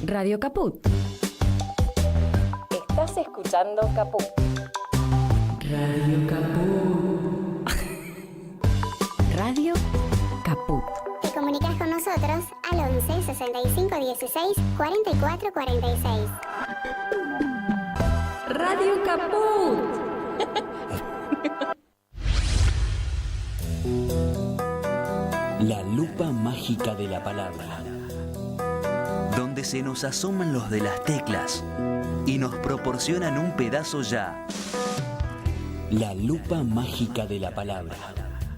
Radio Caput. Estás escuchando Caput. Radio Caput. Radio Caput. Te comunicas con nosotros al 11 65 16 44 46. Radio Caput. La lupa mágica de la palabra, donde se nos asoman los de las teclas y nos proporcionan un pedazo ya. La lupa mágica de la palabra,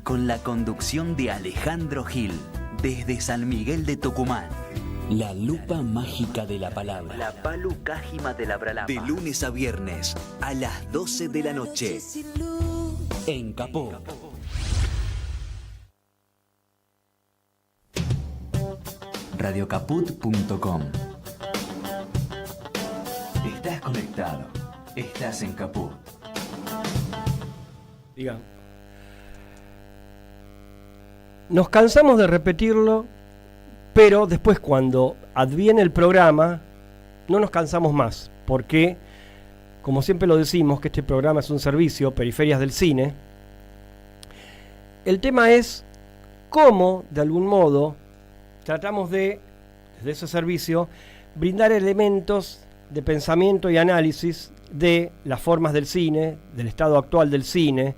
con la conducción de Alejandro Gil, desde San Miguel de Tucumán. La lupa mágica de la palabra. La palu cájima de la bralapa. De lunes a viernes, a las 12 de la noche. En Caput. Radiocaput.com. Estás conectado. Estás en Caput. Diga. Nos cansamos de repetirlo, pero después cuando adviene el programa no nos cansamos más, porque como siempre lo decimos que este programa es un servicio, Periferias del Cine. El tema es cómo, de algún modo, tratamos de, desde ese servicio, brindar elementos de pensamiento y análisis de las formas del cine, del estado actual del cine,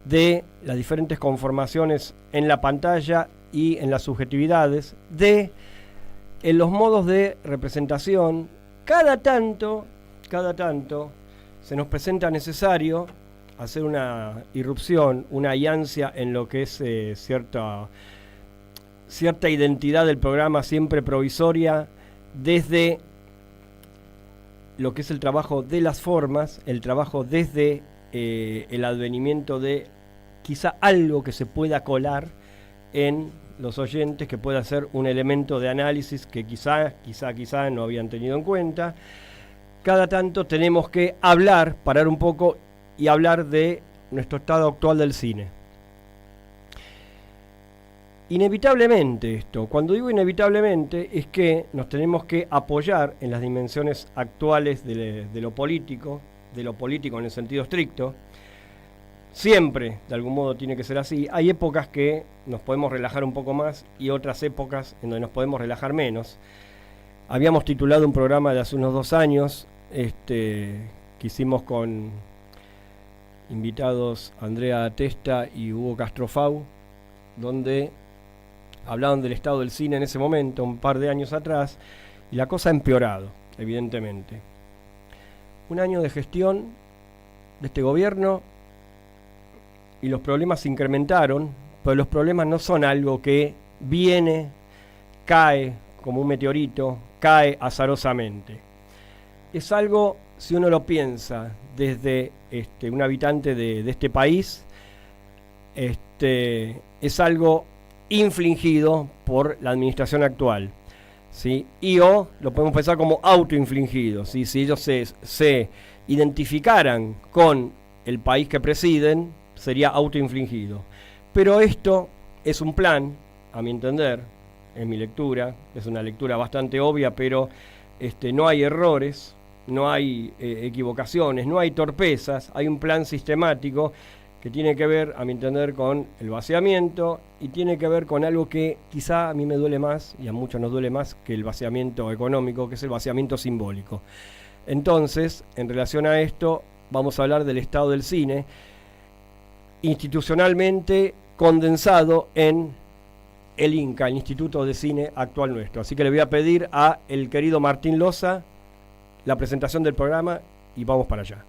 de las diferentes conformaciones en la pantalla y en las subjetividades, de en los modos de representación. Cada tanto se nos presenta necesario hacer una irrupción, una ayancia en lo que es cierta identidad del programa, siempre provisoria, desde lo que es el trabajo de las formas, el trabajo desde el advenimiento de quizá algo que se pueda colar en los oyentes, que pueda ser un elemento de análisis que quizá no habían tenido en cuenta. Cada tanto tenemos que parar un poco y hablar de nuestro estado actual del cine. Inevitablemente esto, cuando digo inevitablemente, es que nos tenemos que apoyar en las dimensiones actuales de lo político en el sentido estricto. Siempre, de algún modo, tiene que ser así. Hay épocas que nos podemos relajar un poco más y otras épocas en donde nos podemos relajar menos. Habíamos titulado un programa de hace unos 2 años, que hicimos con invitados Andrea Testa y Hugo Castrofau, donde hablaban del estado del cine en ese momento, un par de años atrás, y la cosa ha empeorado, evidentemente. Un año de gestión de este gobierno y los problemas se incrementaron, pero los problemas no son algo que viene, cae como un meteorito, cae azarosamente. Es algo, si uno lo piensa desde un habitante de este país, es algo infligido por la administración actual, ¿sí? O lo podemos pensar como autoinfligido, ¿sí? Si ellos se identificaran con el país que presiden, sería autoinfligido. Pero esto es un plan, a mi entender, en mi lectura, es una lectura bastante obvia, pero no hay errores, no hay equivocaciones, no hay torpezas, hay un plan sistemático que tiene que ver, a mi entender, con el vaciamiento y tiene que ver con algo que quizá a mí me duele más y a muchos nos duele más que el vaciamiento económico, que es el vaciamiento simbólico. Entonces, en relación a esto, vamos a hablar del estado del cine, institucionalmente condensado en el INCA, el Instituto de Cine Actual Nuestro. Así que le voy a pedir a el querido Martín Loza la presentación del programa y vamos para allá.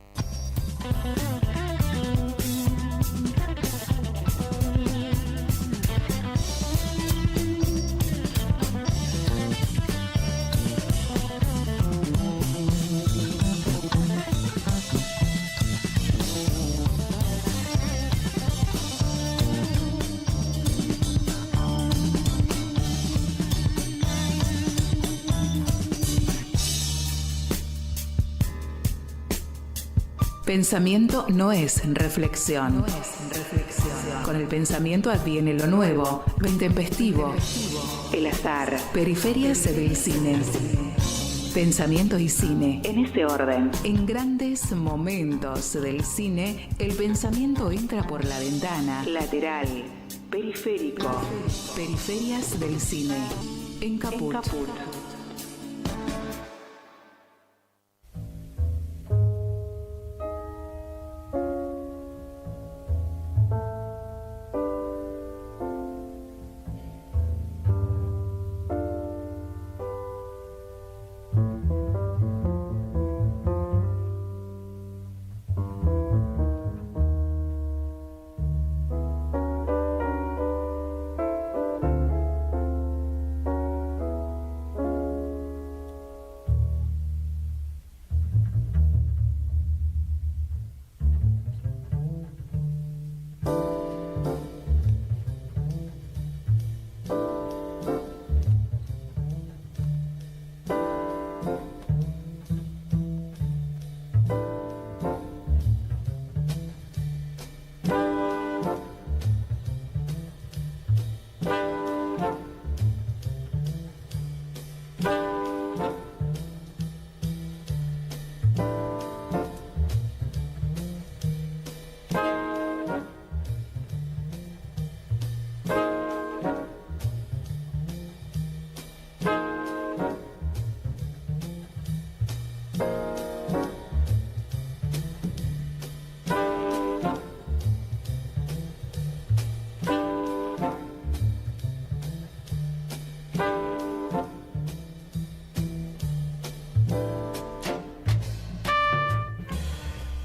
Pensamiento no es reflexión. Con el pensamiento adviene lo nuevo, lo intempestivo, el azar. Periferias del cine. Pensamiento y cine, en ese orden. En grandes momentos del cine, el pensamiento entra por la ventana, lateral, periférico, periferias del cine, en Caput.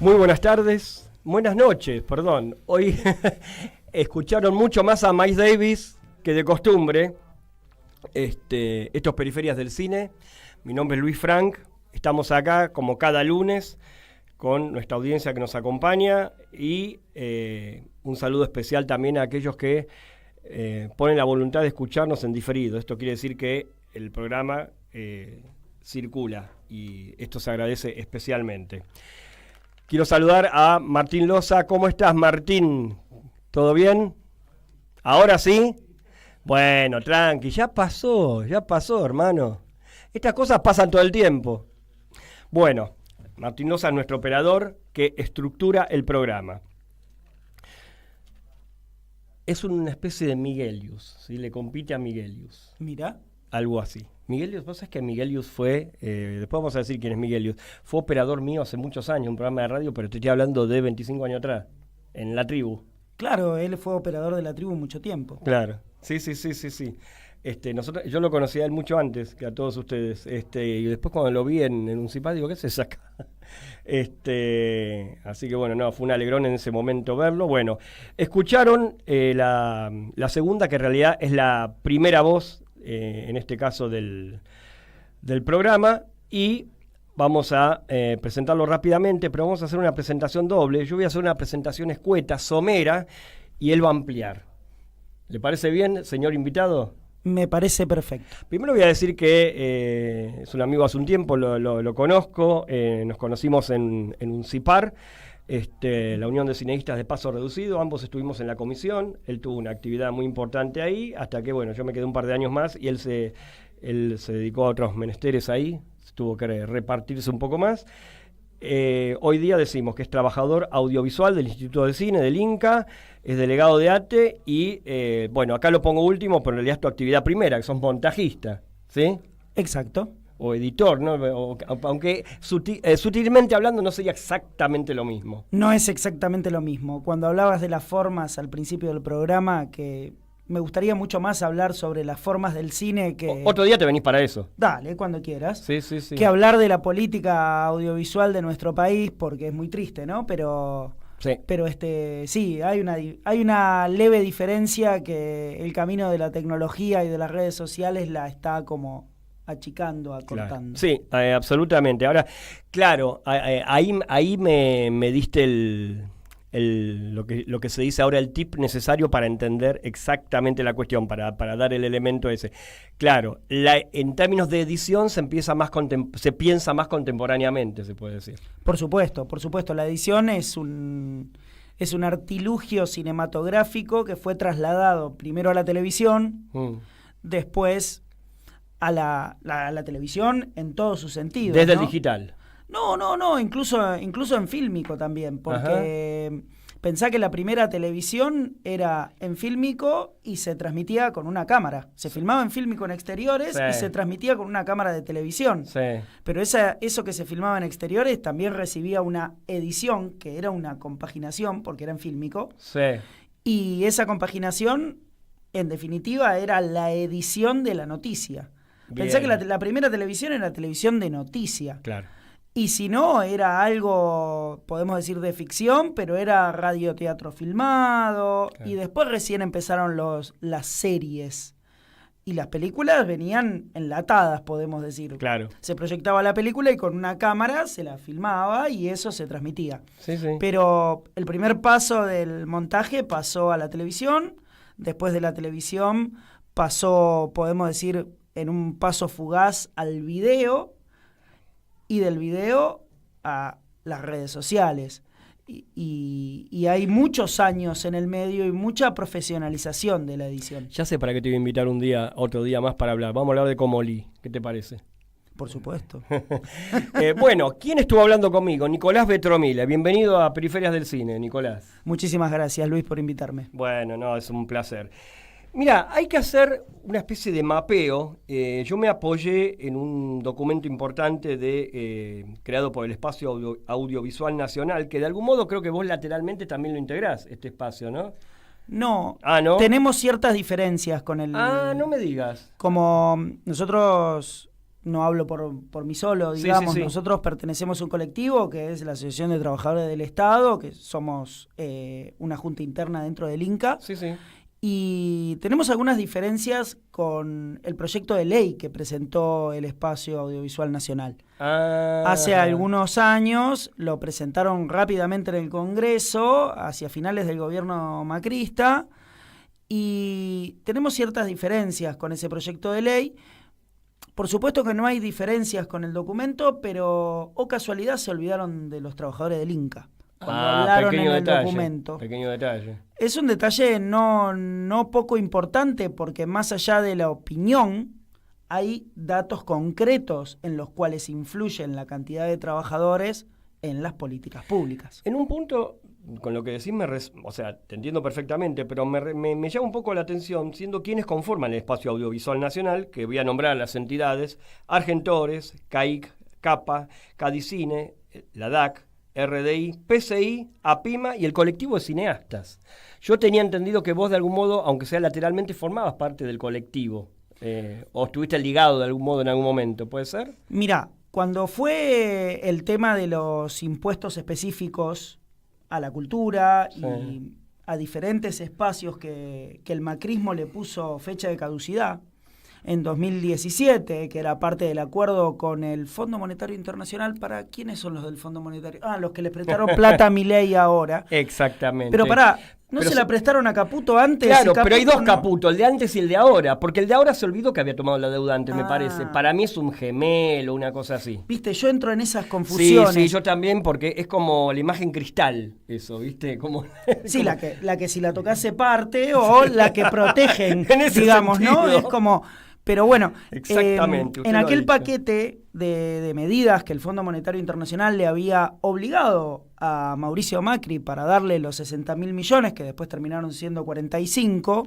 Muy buenas tardes, buenas noches, perdón. Hoy escucharon mucho más a Miles Davis que de costumbre. Estos Periferias del Cine. Mi nombre es Luis Frank. Estamos acá como cada lunes con nuestra audiencia que nos acompaña y un saludo especial también a aquellos que ponen la voluntad de escucharnos en diferido. Esto quiere decir que el programa circula y esto se agradece especialmente. Quiero saludar a Martín Loza. ¿Cómo estás, Martín? ¿Todo bien? ¿Ahora sí? Bueno, tranqui, ya pasó, hermano. Estas cosas pasan todo el tiempo. Bueno, Martín Loza es nuestro operador que estructura el programa. Es una especie de Miguelius, ¿sí? Le compite a Miguelius. Mira. Algo así. Miguelius, vos sabés que Miguelius fue, después vamos a decir quién es Miguelius, fue operador mío hace muchos años, un programa de radio, pero te estoy hablando de 25 años atrás, en La Tribu. Claro, él fue operador de La Tribu mucho tiempo. Claro, sí. Yo lo conocía a él mucho antes que a todos ustedes, y después cuando lo vi en un CIPAD, digo, ¿qué se saca? Así que bueno, no, fue un alegrón en ese momento verlo. Bueno, escucharon la segunda, que en realidad es la primera voz, en este caso del programa, y vamos a presentarlo rápidamente, pero vamos a hacer una presentación doble. Yo voy a hacer una presentación escueta, somera, y él va a ampliar. ¿Le parece bien, señor invitado? Me parece perfecto. Primero voy a decir que es un amigo hace un tiempo, lo conozco, nos conocimos en un CIPAR, la Unión de Cineastas de Paso Reducido, ambos estuvimos en la comisión, él tuvo una actividad muy importante ahí, hasta que bueno, yo me quedé un par de años más y él se dedicó a otros menesteres ahí, tuvo que repartirse un poco más. Hoy día decimos que es trabajador audiovisual del Instituto de Cine, del INCA, es delegado de ATE y, bueno, acá lo pongo último, pero en realidad es tu actividad primera, que sos montajista, ¿sí? Exacto. O editor, ¿no? Aunque sutilmente hablando no sería exactamente lo mismo. No es exactamente lo mismo. Cuando hablabas de las formas al principio del programa, que me gustaría mucho más hablar sobre las formas del cine que... Otro día te venís para eso. Dale, cuando quieras. Sí. Que hablar de la política audiovisual de nuestro país, porque es muy triste, ¿no? Pero sí, hay una leve diferencia, que el camino de la tecnología y de las redes sociales la está como achicando, acortando. Claro. Sí, absolutamente. Ahora, claro, ahí me diste lo que se dice ahora, el tip necesario para entender exactamente la cuestión, para dar el elemento ese. Claro, en términos de edición se piensa más contemporáneamente, se puede decir. Por supuesto. La edición es un artilugio cinematográfico que fue trasladado primero a la televisión, después a la televisión en todos sus sentidos. Desde ¿no? el digital. No, incluso en fílmico también, porque pensá que la primera televisión era en fílmico y se transmitía con una cámara. Se filmaba en fílmico en exteriores y se transmitía con una cámara de televisión. Sí. Pero eso que se filmaba en exteriores también recibía una edición, que era una compaginación, porque era en fílmico. Sí. Y esa compaginación, en definitiva, era la edición de la noticia. Bien. Pensá que la primera televisión era televisión de noticia. Claro. Y si no, era algo, podemos decir, de ficción, pero era radioteatro filmado. Claro. Y después recién empezaron las series. Y las películas venían enlatadas, podemos decir. Claro. Se proyectaba la película y con una cámara se la filmaba y eso se transmitía. Sí, sí. Pero el primer paso del montaje pasó a la televisión. Después de la televisión pasó, podemos decir, en un paso fugaz al video. Y del video a las redes sociales. Y hay muchos años en el medio y mucha profesionalización de la edición. Ya sé para qué te voy a invitar otro día más para hablar. Vamos a hablar de Comolí. ¿Qué te parece? Por supuesto. Bueno, ¿quién estuvo hablando conmigo? Nicolás Betromila. Bienvenido a Periferias del Cine, Nicolás. Muchísimas gracias, Luis, por invitarme. Bueno, no, es un placer. Mira, hay que hacer una especie de mapeo. Yo me apoyé en un documento importante creado por el Espacio Audiovisual Nacional, que de algún modo creo que vos lateralmente también lo integrás, este espacio, ¿no? No, ¿no? Tenemos ciertas diferencias con el... no me digas. Como nosotros, no hablo por mí solo, digamos, sí. Nosotros pertenecemos a un colectivo que es la Asociación de Trabajadores del Estado, que somos una junta interna dentro del INCA. Sí, sí. Y tenemos algunas diferencias con el proyecto de ley que presentó el Espacio Audiovisual Nacional. Hace algunos años lo presentaron rápidamente en el Congreso, hacia finales del gobierno macrista, y tenemos ciertas diferencias con ese proyecto de ley. Por supuesto que no hay diferencias con el documento, pero, oh casualidad, se olvidaron de los trabajadores del INCA. Cuando hablaron en el documento. Pequeño detalle. Es un detalle no poco importante, porque más allá de la opinión, hay datos concretos en los cuales influyen la cantidad de trabajadores en las políticas públicas. En un punto, con lo que decís, te entiendo perfectamente, pero me llama un poco la atención, siendo quienes conforman el Espacio Audiovisual Nacional, que voy a nombrar a las entidades: Argentores, CAIC, CAPA, Cadicine, la DAC, RDI, PCI, APIMA y el colectivo de cineastas. Yo tenía entendido que vos de algún modo, aunque sea lateralmente, formabas parte del colectivo, o estuviste ligado de algún modo en algún momento, ¿puede ser? Mirá, cuando fue el tema de los impuestos específicos a la cultura y a diferentes espacios que el macrismo le puso fecha de caducidad, en 2017, que era parte del acuerdo con el Fondo Monetario Internacional. ¿Para quiénes son los del Fondo Monetario? Los que les prestaron plata a Milei ahora. Exactamente. Pero la prestaron a Caputo antes. Claro, pero hay dos Caputo, el de antes y el de ahora, porque el de ahora se olvidó que había tomado la deuda antes, me parece. Para mí es un gemelo, una cosa así. Viste, yo entro en esas confusiones. Sí, yo también, porque es como la imagen cristal, eso, ¿viste? Como, sí, como... la que si la tocas se parte, o la que protegen, digamos, sentido, ¿no? Es como... Pero bueno, en aquel paquete de medidas que el Fondo Monetario Internacional le había obligado a Mauricio Macri para darle los 60.000 millones, que después terminaron siendo 45,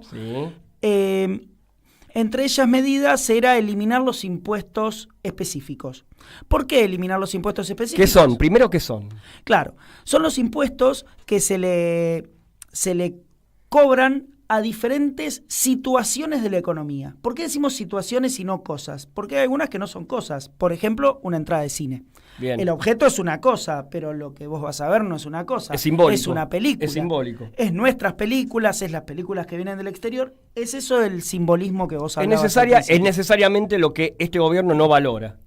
entre ellas medidas era eliminar los impuestos específicos. ¿Por qué eliminar los impuestos específicos? ¿Qué son? Primero, ¿qué son? Claro, son los impuestos que se le cobran a diferentes situaciones de la economía. ¿Por qué decimos situaciones y no cosas? Porque hay algunas que no son cosas. Por ejemplo, una entrada de cine. Bien. El objeto es una cosa, pero lo que vos vas a ver no es una cosa. Es simbólico. Es una película. Es simbólico. Es nuestras películas, es las películas que vienen del exterior. Es eso el simbolismo que vos hablabas. Es necesariamente lo que este gobierno no valora.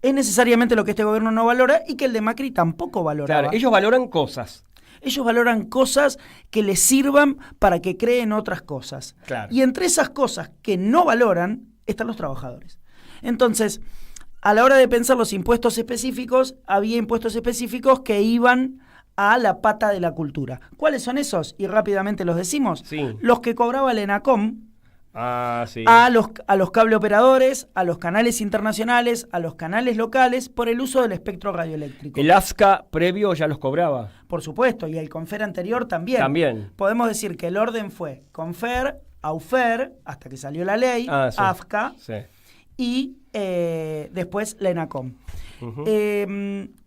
Es necesariamente lo que este gobierno no valora y que el de Macri tampoco valoraba. Claro, ellos valoran cosas. Ellos valoran cosas que les sirvan para que creen otras cosas. Claro. Y entre esas cosas que no valoran están los trabajadores. Entonces, a la hora de pensar los impuestos específicos, había impuestos específicos que iban a la pata de la cultura. ¿Cuáles son esos? Y rápidamente los decimos. Sí. Los que cobraba el ENACOM Sí. a los cable operadores, a los canales internacionales, a los canales locales, por el uso del espectro radioeléctrico. ¿El AFSCA previo ya los cobraba? Por supuesto, y el CONFER anterior también. También. Podemos decir que el orden fue CONFER, AUFER, hasta que salió la ley, Sí. AFSCA, Sí. y después la ENACOM.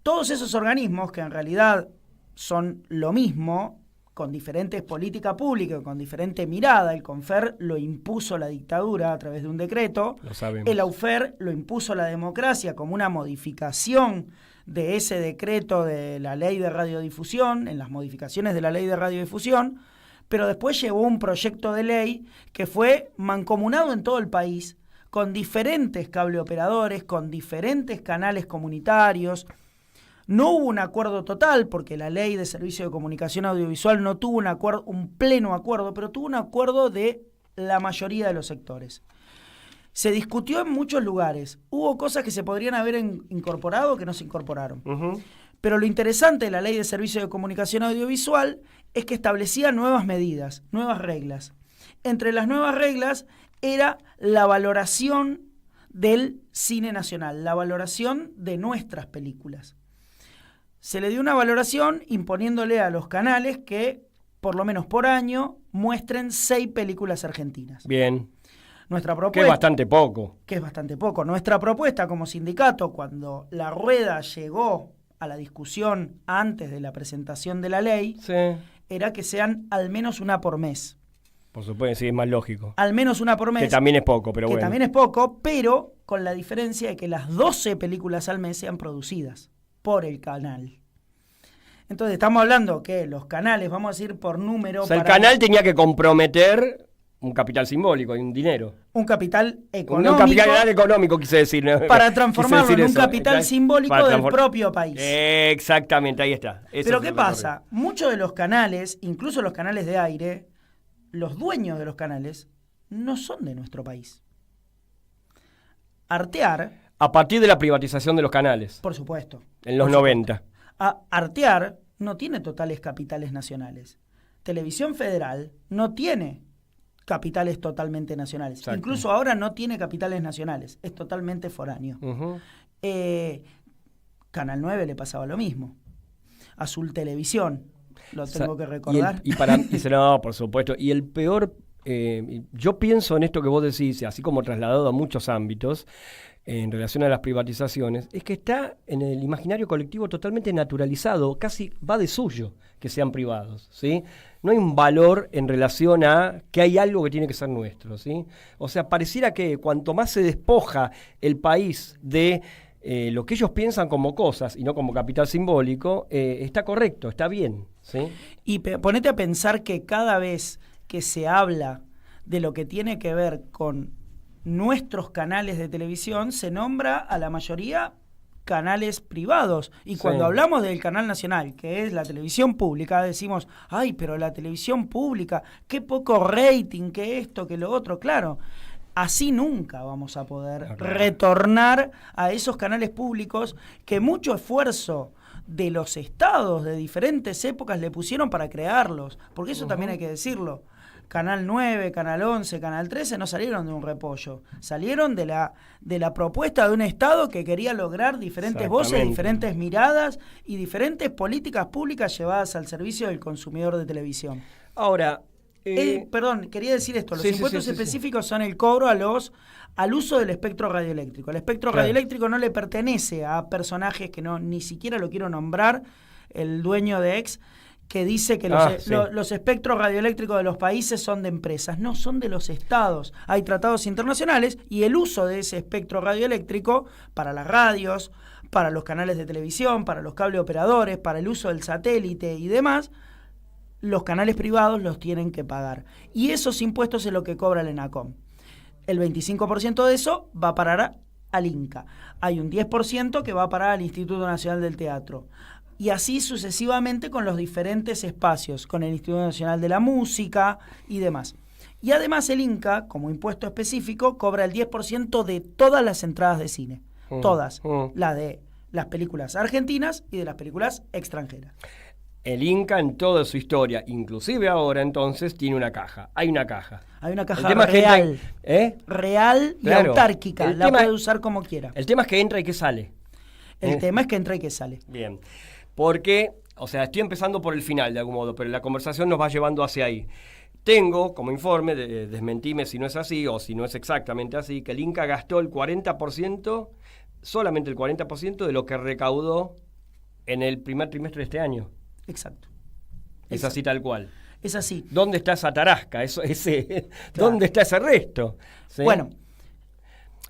Todos esos organismos, que en realidad son lo mismo, con diferentes políticas públicas, con diferente mirada. El CONFER lo impuso la dictadura a través de un decreto. Lo sabemos. El AUFER lo impuso la democracia como una modificación de ese decreto de la ley de radiodifusión, en las modificaciones de la ley de radiodifusión, pero después llevó un proyecto de ley que fue mancomunado en todo el país, con diferentes cableoperadores, con diferentes canales comunitarios. No hubo un acuerdo total, porque la ley de servicio de comunicación audiovisual no tuvo un pleno acuerdo, pero tuvo un acuerdo de la mayoría de los sectores. Se discutió en muchos lugares. Hubo cosas que se podrían haber incorporado que no se incorporaron. Pero lo interesante de la ley de servicio de comunicación audiovisual es que establecía nuevas medidas, nuevas reglas. Entre las nuevas reglas era la valoración del cine nacional, la valoración de nuestras películas. Se le dio una valoración imponiéndole a los canales que, por lo menos por año, muestren 6 películas argentinas. Bien. Nuestra propuesta, Que es bastante poco. Que es bastante poco. Nuestra propuesta como sindicato, cuando la rueda llegó a la discusión antes de la presentación de la ley, Sí. era que sean al menos una por mes. Por supuesto, sí, es más lógico. Al menos una por mes. Que también es poco, pero bueno. Que también es poco, pero con la diferencia de que las 12 películas al mes sean producidas por el canal. Entonces estamos hablando que los canales, vamos a decir por número... O sea, el canal tenía que comprometer un capital simbólico y un dinero. Un capital económico. Un capital económico, quise decir. Para transformarlo en un capital simbólico del propio país. Exactamente, ahí está. Eso pero ¿qué pasa? Muchos de los canales, incluso los canales de aire, los dueños de los canales, no son de nuestro país. Artear... A partir de la privatización de los canales. Por supuesto. En los 90. Artear no tiene totales capitales nacionales. Televisión Federal no tiene capitales totalmente nacionales. Exacto. Incluso ahora no tiene capitales nacionales. Es totalmente foráneo. Canal 9 le pasaba lo mismo. Azul Televisión, lo tengo que recordar. No, por supuesto. Y el peor, yo pienso en esto que vos decís, así como trasladado a muchos ámbitos, en relación a las privatizaciones, es que está en el imaginario colectivo totalmente naturalizado, casi va de suyo que sean privados, ¿sí? No hay un valor en relación a que hay algo que tiene que ser nuestro, ¿sí? O sea, pareciera que cuanto más se despoja el país de lo que ellos piensan como cosas y no como capital simbólico, está correcto, está bien, ¿sí? Y ponete a pensar que cada vez que se habla de lo que tiene que ver con nuestros canales de televisión, se nombra a la mayoría canales privados. Y cuando hablamos del canal nacional, que es la televisión pública, decimos, ay, pero la televisión pública, qué poco rating, que esto, que lo otro. Claro, así nunca vamos a poder retornar a esos canales públicos que mucho esfuerzo de los estados de diferentes épocas le pusieron para crearlos. Porque eso también hay que decirlo. Canal 9, Canal 11, Canal 13 no salieron de un repollo, salieron de la propuesta de un Estado que quería lograr diferentes voces, diferentes miradas y diferentes políticas públicas llevadas al servicio del consumidor de televisión. Ahora, perdón, quería decir esto, los impuestos específicos son el cobro al uso del espectro radioeléctrico. El espectro radioeléctrico no le pertenece a personajes que ni siquiera lo quiero nombrar, el dueño de Ex, que dice que los espectros radioeléctricos de los países son de empresas. No, son de los estados. Hay tratados internacionales y el uso de ese espectro radioeléctrico para las radios, para los canales de televisión, para los cable operadores, para el uso del satélite y demás, los canales privados los tienen que pagar. Y esos impuestos es lo que cobra el ENACOM. El 25% de eso va a parar al INCA. Hay un 10% que va a parar al Instituto Nacional del Teatro. Y así sucesivamente con los diferentes espacios, con el Instituto Nacional de la Música y demás. Y además el INCA, como impuesto específico, cobra el 10% de todas las entradas de cine. Todas. Las de las películas argentinas y de las películas extranjeras. el Inca en toda su historia, inclusive ahora entonces, tiene una caja. Hay una caja. Hay una caja El tema es que real. entra, Real y Claro. autárquica. El La tema- puede usar como quiera. El tema es que entra y que sale. El tema es que entra y que sale. Bien. Porque, o sea, estoy empezando por el final de algún modo, pero la conversación nos va llevando hacia ahí. Tengo como informe, desmentime si no es así o si no es exactamente así, que el Inca gastó el 40%, solamente el 40% de lo que recaudó en el primer trimestre de este año. Exacto. Es así tal cual. Es así. ¿Dónde está esa tarasca? Claro. ¿Dónde está ese resto? ¿Sí? Bueno.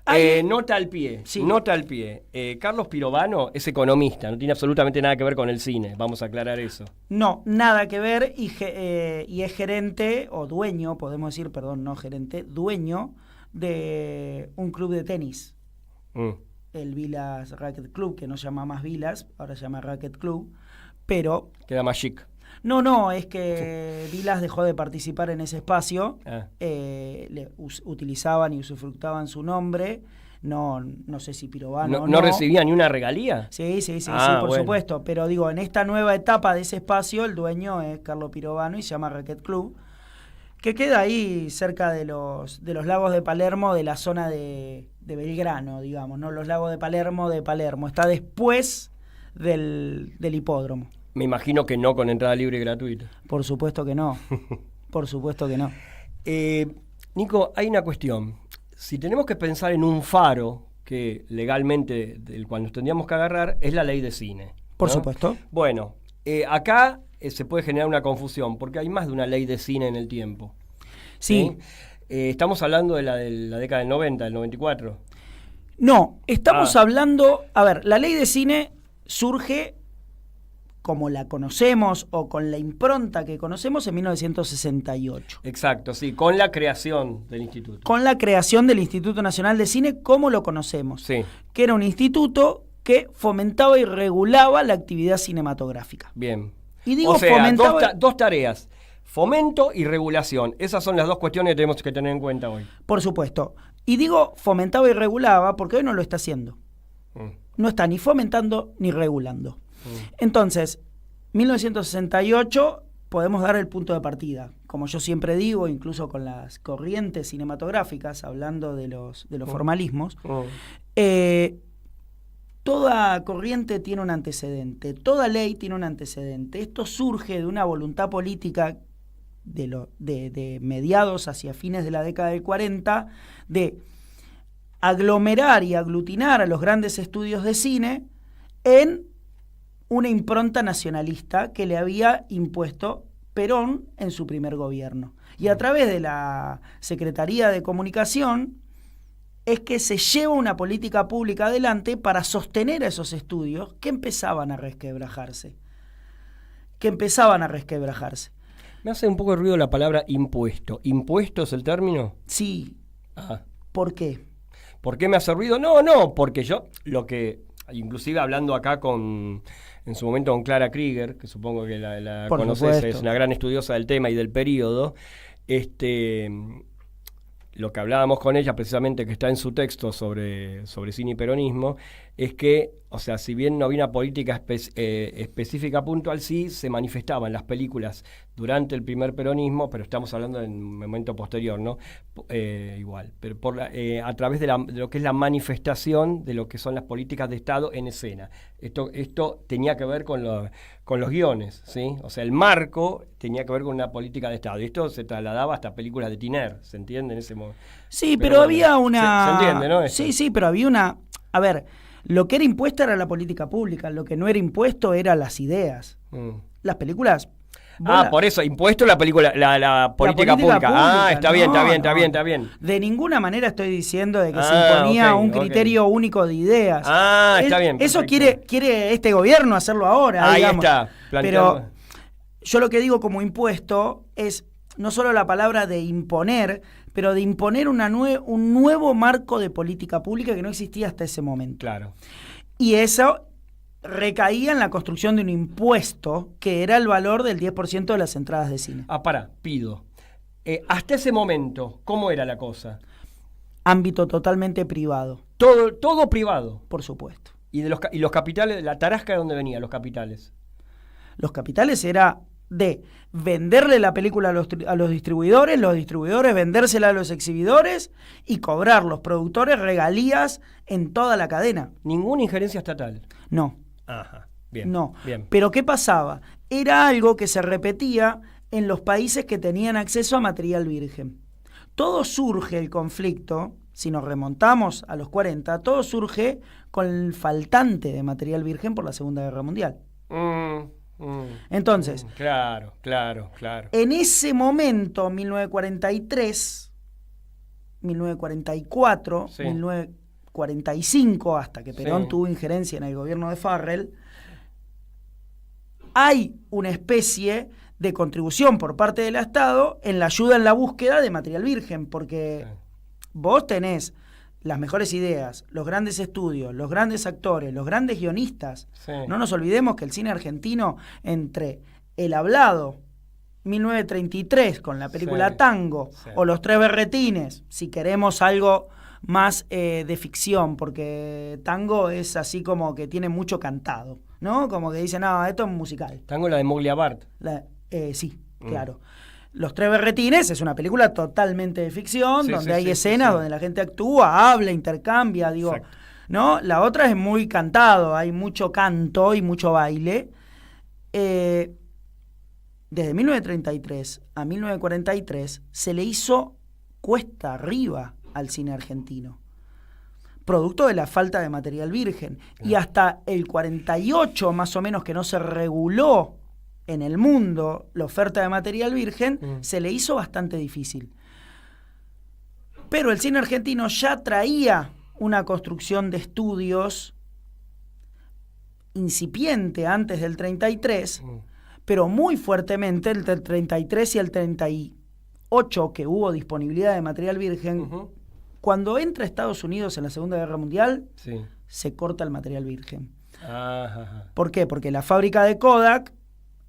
hay- Nota al pie. Sí. Nota al pie. Carlos Pirovano es economista, no tiene absolutamente nada que ver con el cine. Vamos a aclarar eso. No, nada que ver y es gerente o dueño, podemos decir, perdón, no gerente, dueño de un club de tenis, Mm. el Vilas Racket Club, que no se llama más Vilas, ahora se llama Racket Club, pero Queda más chic. no, es que Vilas dejó de participar en ese espacio, Ah. utilizaban y usufructaban su nombre, no sé si Pirovano ¿No recibía ni una regalía? Sí, Ah, por bueno. supuesto. Pero digo, en esta nueva etapa de ese espacio, el dueño es Carlos Pirovano y se llama Racket Club, que queda ahí cerca de los lagos de Palermo, de la zona de Belgrano, digamos, ¿no? Los lagos de Palermo. Está después del hipódromo. Me imagino que no con entrada libre y gratuita. Por supuesto que no. Por supuesto que no. Nico, hay una cuestión. Si tenemos que pensar en un faro que legalmente del cual nos tendríamos que agarrar, es la ley de cine. Por ¿no? supuesto. Bueno, acá se puede generar una confusión, porque hay más de una ley de cine en el tiempo. Sí. Estamos hablando de la década del 90, del 94. No, estamos Ah. hablando... A ver, la ley de cine surge como la conocemos o con la impronta que conocemos en 1968. Exacto, sí, con la creación del instituto. Con la creación del Instituto Nacional de Cine como lo conocemos. Sí, Que era un instituto que fomentaba y regulaba la actividad cinematográfica. bien. Y digo o sea, fomentaba... dos tareas, fomento y regulación. Esas son las dos cuestiones que tenemos que tener en cuenta hoy. Por supuesto. Y digo fomentaba y regulaba porque hoy no lo está haciendo. Mm. No está ni fomentando ni regulando. Entonces, 1968 podemos dar el punto de partida. Como yo siempre digo, incluso con las corrientes cinematográficas, hablando de los formalismos, toda corriente tiene un antecedente, toda ley tiene un antecedente. Esto surge de una voluntad política de mediados hacia fines de la década del 40 de aglomerar y aglutinar a los grandes estudios de cine en una impronta nacionalista que le había impuesto Perón en su primer gobierno. Y a través de la Secretaría de Comunicación es que se lleva una política pública adelante para sostener a esos estudios que empezaban a resquebrajarse. Me hace un poco de ruido la palabra impuesto. ¿Impuesto es el término? Sí. Ah. ¿Por qué? ¿Por qué me hace ruido? No, porque yo lo que, inclusive hablando acá en su momento con Clara Krieger, que supongo que la Por conoces, supuesto. es una gran estudiosa del tema y del período, lo que hablábamos con ella precisamente, que está en su texto sobre cine y peronismo, es que, o sea, si bien no había una política específica puntual, sí se manifestaba en las películas durante el primer peronismo, pero estamos hablando en un momento posterior, ¿no? Igual, pero a través de lo que es la manifestación de lo que son las políticas de Estado en escena. Esto tenía que ver con los guiones, ¿sí? O sea, el marco tenía que ver con una política de Estado. Y esto se trasladaba hasta películas de Tiner, ¿se entiende? En ese momento. Sí, pero había bueno, una... ¿Se entiende, no? Esto. Sí, pero había una... A ver, lo que era impuesto era la política pública, lo que no era impuesto eran las ideas. Las películas... Por eso, impuesto la película, la política pública. Está bien. De ninguna manera estoy diciendo de que se Ah, imponía ok, un criterio único de ideas. Está bien. Eso perfecto. quiere este gobierno hacerlo ahora, Ahí digamos. está. Pero yo lo que digo como impuesto es no solo la palabra de imponer, pero de imponer un nuevo marco de política pública que no existía hasta ese momento. Claro. Y eso recaía en la construcción de un impuesto que era el valor del 10% de las entradas de cine. Pido. Hasta ese momento, ¿cómo era la cosa? Ámbito totalmente privado, Todo privado. por supuesto. ¿Y los capitales, la tarasca de dónde venían los capitales? Los capitales era de venderle la película a los distribuidores vendérsela a los exhibidores y cobrar los productores regalías en toda la cadena. ¿Ninguna injerencia estatal? No. Ajá, bien. No. Bien. Pero ¿qué pasaba? Era algo que se repetía en los países que tenían acceso a material virgen. Todo surge el conflicto, si nos remontamos a los 40, todo surge con el faltante de material virgen por la Segunda Guerra Mundial. Entonces, claro. En ese momento, 1943, 1944, sí. 1945, hasta que Perón tuvo injerencia en el gobierno de Farrell, hay una especie de contribución por parte del Estado en la ayuda en la búsqueda de material virgen, porque vos tenés las mejores ideas, los grandes estudios, los grandes actores, los grandes guionistas. No nos olvidemos que el cine argentino, entre El Hablado, 1933, con la película Tango, o Los Tres Berretines, si queremos algo más de ficción, porque Tango es así como que tiene mucho cantado, ¿no? Como que dicen, no, esto es musical. Tango, la de Moglia Bart. Sí, claro. Los Tres Berretines es una película totalmente de ficción, donde hay escenas donde la gente actúa, habla, intercambia, digo, ¿no? La otra es muy cantado, hay mucho canto y mucho baile. Desde 1933 a 1943 se le hizo cuesta arriba al cine argentino, producto de la falta de material virgen. Y hasta el 48 más o menos, que no se reguló en el mundo la oferta de material virgen, se le hizo bastante difícil. Pero el cine argentino ya traía una construcción de estudios incipiente antes del 33, pero muy fuertemente entre el 33 y el 38, que hubo disponibilidad de material virgen. Cuando entra Estados Unidos en la Segunda Guerra Mundial, se corta el material virgen. ¿Por qué? Porque la fábrica de Kodak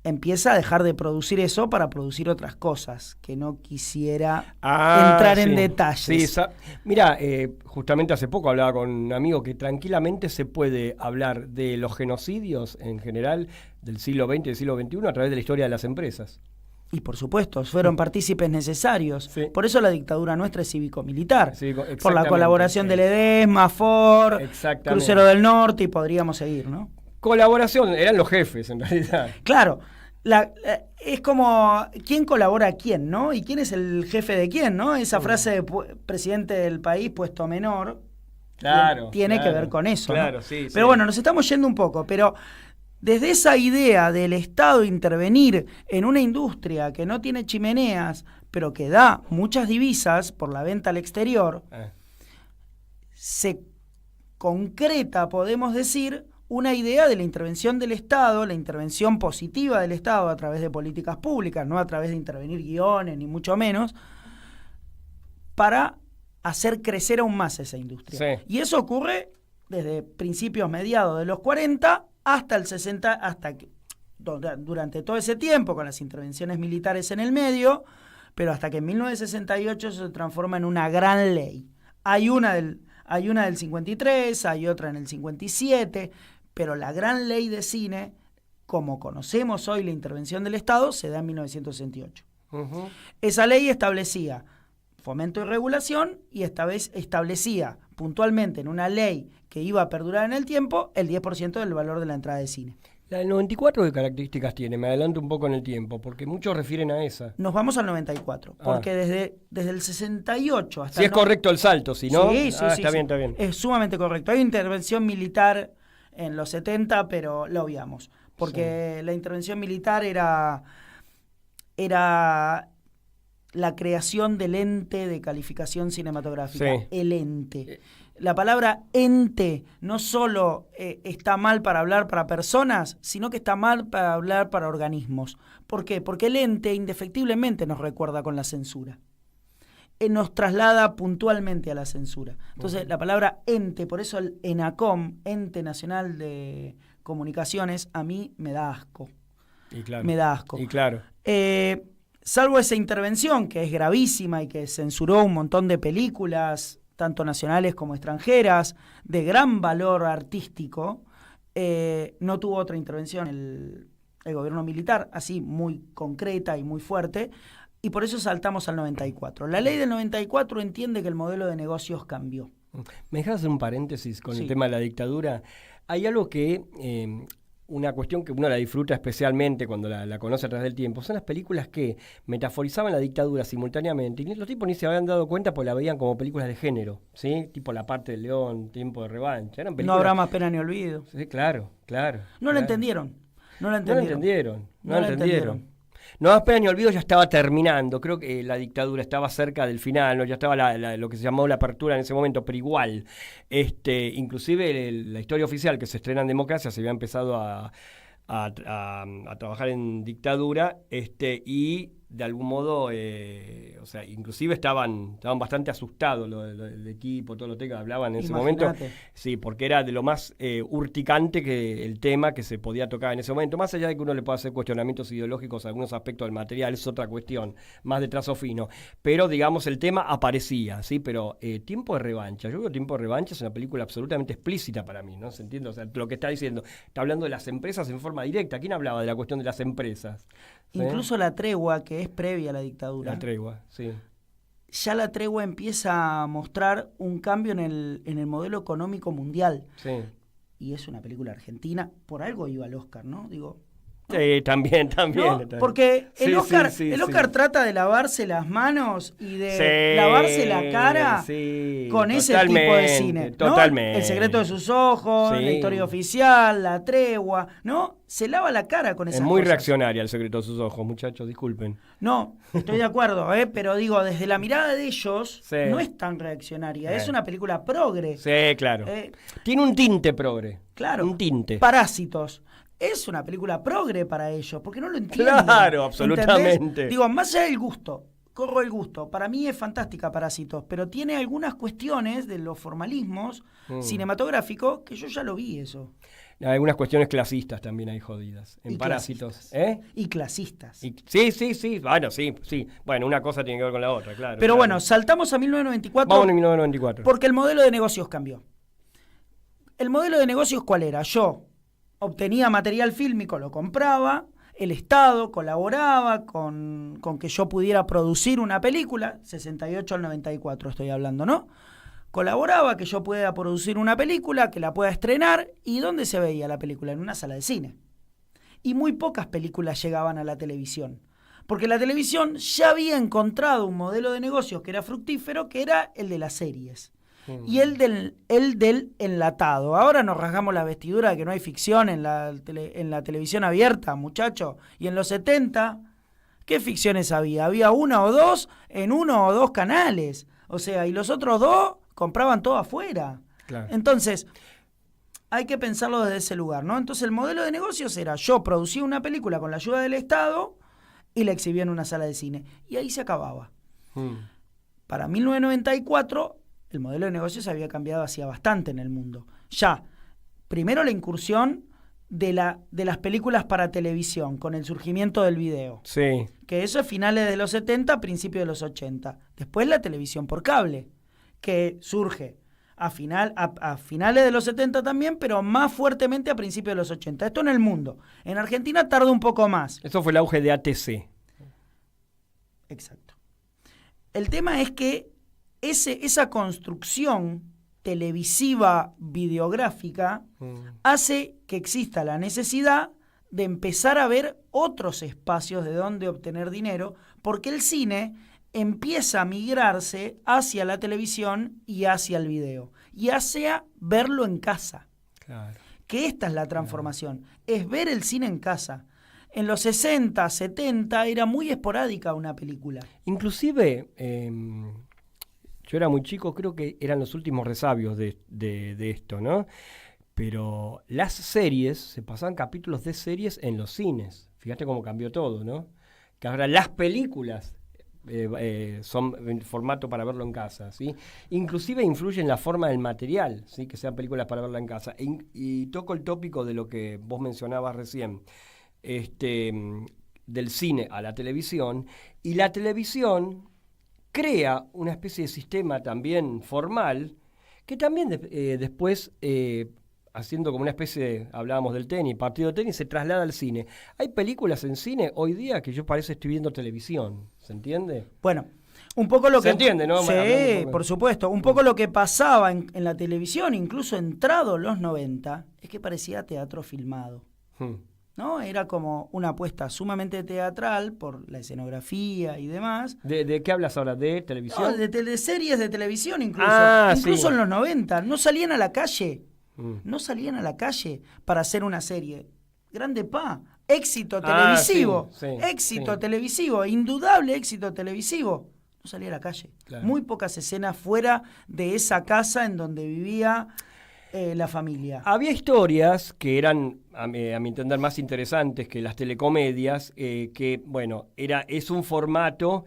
empieza a dejar de producir eso para producir otras cosas, que no quisiera entrar en detalles. Mira, justamente hace poco hablaba con un amigo que tranquilamente se puede hablar de los genocidios en general del siglo XX y del siglo XXI a través de la historia de las empresas. Y por supuesto, fueron partícipes necesarios. Por eso la dictadura nuestra es cívico-militar. Por la colaboración del Ledesma, Ford, Crucero del Norte, y podríamos seguir, ¿no? Colaboración, eran los jefes en realidad. Claro, es como quién colabora a quién, ¿no? Y quién es el jefe de quién, ¿no? Esa frase de presidente del país puesto menor tiene que ver con eso, ¿no? Pero bueno, nos estamos yendo un poco, pero desde esa idea del Estado intervenir en una industria que no tiene chimeneas, pero que da muchas divisas por la venta al exterior, se concreta, podemos decir, una idea de la intervención del Estado, la intervención positiva del Estado a través de políticas públicas, no a través de intervenir guiones, ni mucho menos, para hacer crecer aún más esa industria. Y eso ocurre desde principios, mediados de los 40 hasta el 60, hasta que durante todo ese tiempo, con las intervenciones militares en el medio, pero hasta que en 1968 se transforma en una gran ley. Hay una del 53, hay otra en el 57, pero la gran ley de cine, como conocemos hoy la intervención del Estado, se da en 1968. Esa ley establecía fomento y regulación, y esta vez establecía puntualmente en una ley que iba a perdurar en el tiempo el 10% del valor de la entrada de cine. ¿La del 94 qué características tiene? Me adelanto un poco en el tiempo, porque muchos refieren a esa. Nos vamos al 94, porque desde el 68 hasta... Si es correcto el salto, si no... Sí, está bien. Es sumamente correcto. Hay intervención militar en los 70, pero la obviamos, porque la intervención militar era la creación del ente de calificación cinematográfica, el ente. La palabra ente no solo está mal para hablar para personas, sino que está mal para hablar para organismos. ¿Por qué? Porque el ente indefectiblemente nos recuerda con la censura. Nos traslada puntualmente a la censura. Entonces, la palabra ente, por eso el ENACOM, Ente Nacional de Comunicaciones, a mí me da asco. Me da asco. Salvo esa intervención, que es gravísima y que censuró un montón de películas, tanto nacionales como extranjeras, de gran valor artístico, no tuvo otra intervención el el gobierno militar, así muy concreta y muy fuerte, y por eso saltamos al 94. La ley del 94 entiende que el modelo de negocios cambió. ¿Me dejas hacer un paréntesis con Sí. el tema de la dictadura? Hay algo que, una cuestión que uno la disfruta especialmente cuando la conoce a través del tiempo, son las películas que metaforizaban la dictadura simultáneamente, y los tipos ni se habían dado cuenta porque la veían como películas de género, ¿sí? Tipo La parte del león, Tiempo de revancha. Eran No películas... habrá más pena ni olvido. Sí, claro. No la entendieron. No la No la entendieron. entendieron. No más pena ni olvido ya estaba terminando. Creo que la dictadura estaba cerca del final, ¿no? Ya estaba lo que se llamó la apertura en ese momento, pero igual. Inclusive la historia oficial que se estrena en democracia se había empezado a trabajar en dictadura, y de algún modo, o sea, inclusive estaban bastante asustados el equipo, todos los técnicos hablaban en ese momento, sí, porque era de lo más urticante que el tema que se podía tocar en ese momento, más allá de que uno le pueda hacer cuestionamientos ideológicos a algunos aspectos del material, es otra cuestión, más de trazo fino, pero digamos el tema aparecía, sí, pero Tiempo de revancha, yo creo que Tiempo de revancha es una película absolutamente explícita para mí, ¿no? ¿Se entiende? O sea, lo que está diciendo, está hablando de las empresas en forma directa. ¿Quién hablaba de la cuestión de las empresas? ¿Sí? Incluso la tregua, que es previa a la dictadura. La tregua, sí. Ya la tregua empieza a mostrar un cambio en el modelo económico mundial. Sí. Y es una película argentina, por algo iba al Oscar, ¿no? Digo, sí, también. ¿no? Porque el Oscar, sí, el Oscar trata de lavarse las manos y de lavarse la cara con ese tipo de cine, ¿no? Totalmente. El secreto de sus ojos, la historia oficial, la tregua, ¿no? Se lava la cara con esas cosas. Es muy reaccionaria el secreto de sus ojos, muchachos, disculpen. No, estoy de acuerdo, pero digo, desde la mirada de ellos, no es tan reaccionaria, es una película progre. Sí, claro. Tiene un tinte progre. Claro. Un tinte. Parásitos. Es una película progre para ellos, porque no lo entienden. Claro, absolutamente. ¿Entendés? Digo, más allá del gusto, corro el gusto. Para mí es fantástica Parásitos, pero tiene algunas cuestiones de los formalismos cinematográficos que yo ya lo vi eso. Hay algunas cuestiones clasistas también hay jodidas en Parásitos. Y clasistas. Sí. Bueno, sí. Bueno, una cosa tiene que ver con la otra, claro. Pero claro. bueno, saltamos a 1994. Vamos a 1994. Porque el modelo de negocios cambió. ¿El modelo de negocios cuál era? Yo obtenía material fílmico, lo compraba, el Estado colaboraba con que yo pudiera producir una película, 68 al 94 estoy hablando, ¿no? Colaboraba que yo pueda producir una película, que la pueda estrenar, ¿y dónde se veía la película? En una sala de cine. Y muy pocas películas llegaban a la televisión, porque la televisión ya había encontrado un modelo de negocios que era fructífero, que era el de las series. Y el del enlatado. Ahora nos rasgamos la vestidura de que no hay ficción en la televisión abierta, muchachos. Y en los 70, ¿qué ficciones había? Había una o dos en uno o dos canales. O sea, y los otros dos compraban todo afuera. Claro. Entonces, hay que pensarlo desde ese lugar, ¿no? Entonces, el modelo de negocios era: yo producía una película con la ayuda del Estado y la exhibía en una sala de cine. Y ahí se acababa. Para 1994... el modelo de negocios había cambiado hacía bastante en el mundo. Ya, primero la incursión de las películas para televisión, con el surgimiento del video. Sí. Que eso es finales de los 70, principios de los 80. Después la televisión por cable, que surge a finales de los 70 también, pero más fuertemente a principios de los 80. Esto en el mundo. En Argentina tarda un poco más. Eso fue el auge de ATC. Exacto. El tema es que esa construcción televisiva videográfica hace que exista la necesidad de empezar a ver otros espacios de donde obtener dinero, porque el cine empieza a migrarse hacia la televisión y hacia el video, y hacia verlo en casa. Claro. Que esta es la transformación, es ver el cine en casa. En los 60, 70 era muy esporádica una película. Inclusive... yo era muy chico, creo que eran los últimos resabios de esto, ¿no? Pero las series, se pasaban capítulos de series en los cines. Fíjate cómo cambió todo, ¿no? Que ahora las películas son en formato para verlo en casa, ¿sí? Inclusive influye en la forma del material, ¿sí? Que sean películas para verla en casa. Y toco el tópico de lo que vos mencionabas recién, del cine a la televisión, y la televisión crea una especie de sistema también formal que también después haciendo como una especie de, hablábamos del tenis, partido de tenis, se traslada al cine. Hay películas en cine hoy día que yo parece estoy viendo televisión, ¿se entiende? Bueno, un poco lo que... ¿Se entiende, no? Sí, por supuesto. Un poco lo que pasaba en la televisión, incluso entrados los 90, es que parecía teatro filmado. ¿No? Era como una apuesta sumamente teatral por la escenografía y demás. ¿De qué hablas ahora? ¿De televisión? No, de series de televisión incluso. Sí. En los 90. No salían a la calle. No salían a la calle para hacer una serie. Grande Pa. Éxito televisivo. Éxito televisivo. Indudable éxito televisivo. No salía a la calle. Claro. Muy pocas escenas fuera de esa casa en donde vivía... la familia. Había historias que eran, a mi entender, más interesantes que las telecomedias, que, bueno, es un formato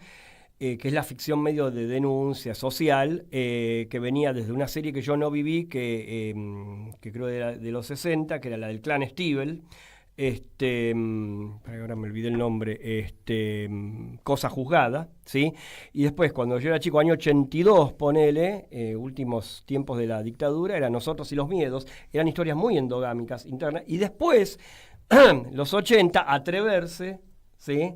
que es la ficción medio de denuncia social, que venía desde una serie que yo no viví, que creo era de los 60, que era la del clan Stiebel, ahora me olvidé el nombre, Cosa Juzgada, ¿sí? Y después, cuando yo era chico, año 82, ponele, últimos tiempos de la dictadura, era Nosotros y los Miedos, eran historias muy endogámicas, internas, y después, los 80, Atreverse, ¿sí?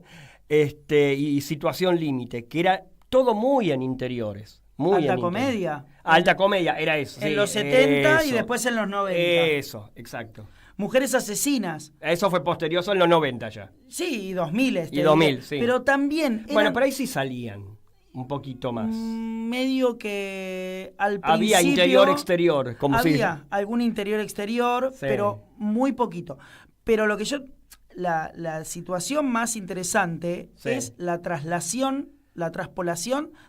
Y Situación Límite, que era todo muy en interiores. Alta comedia. Alta comedia, era eso. En los 70 y después en los 90. Eso, exacto. Mujeres asesinas. Eso fue posterior, en los 90 ya. Sí, y 2000. Y 2000, sí. Pero también... Bueno, por ahí sí salían un poquito más. Medio que al principio... Había interior-exterior, como si... Había algún interior-exterior, sí, pero muy poquito. Pero lo que yo... La situación más interesante es la traspolación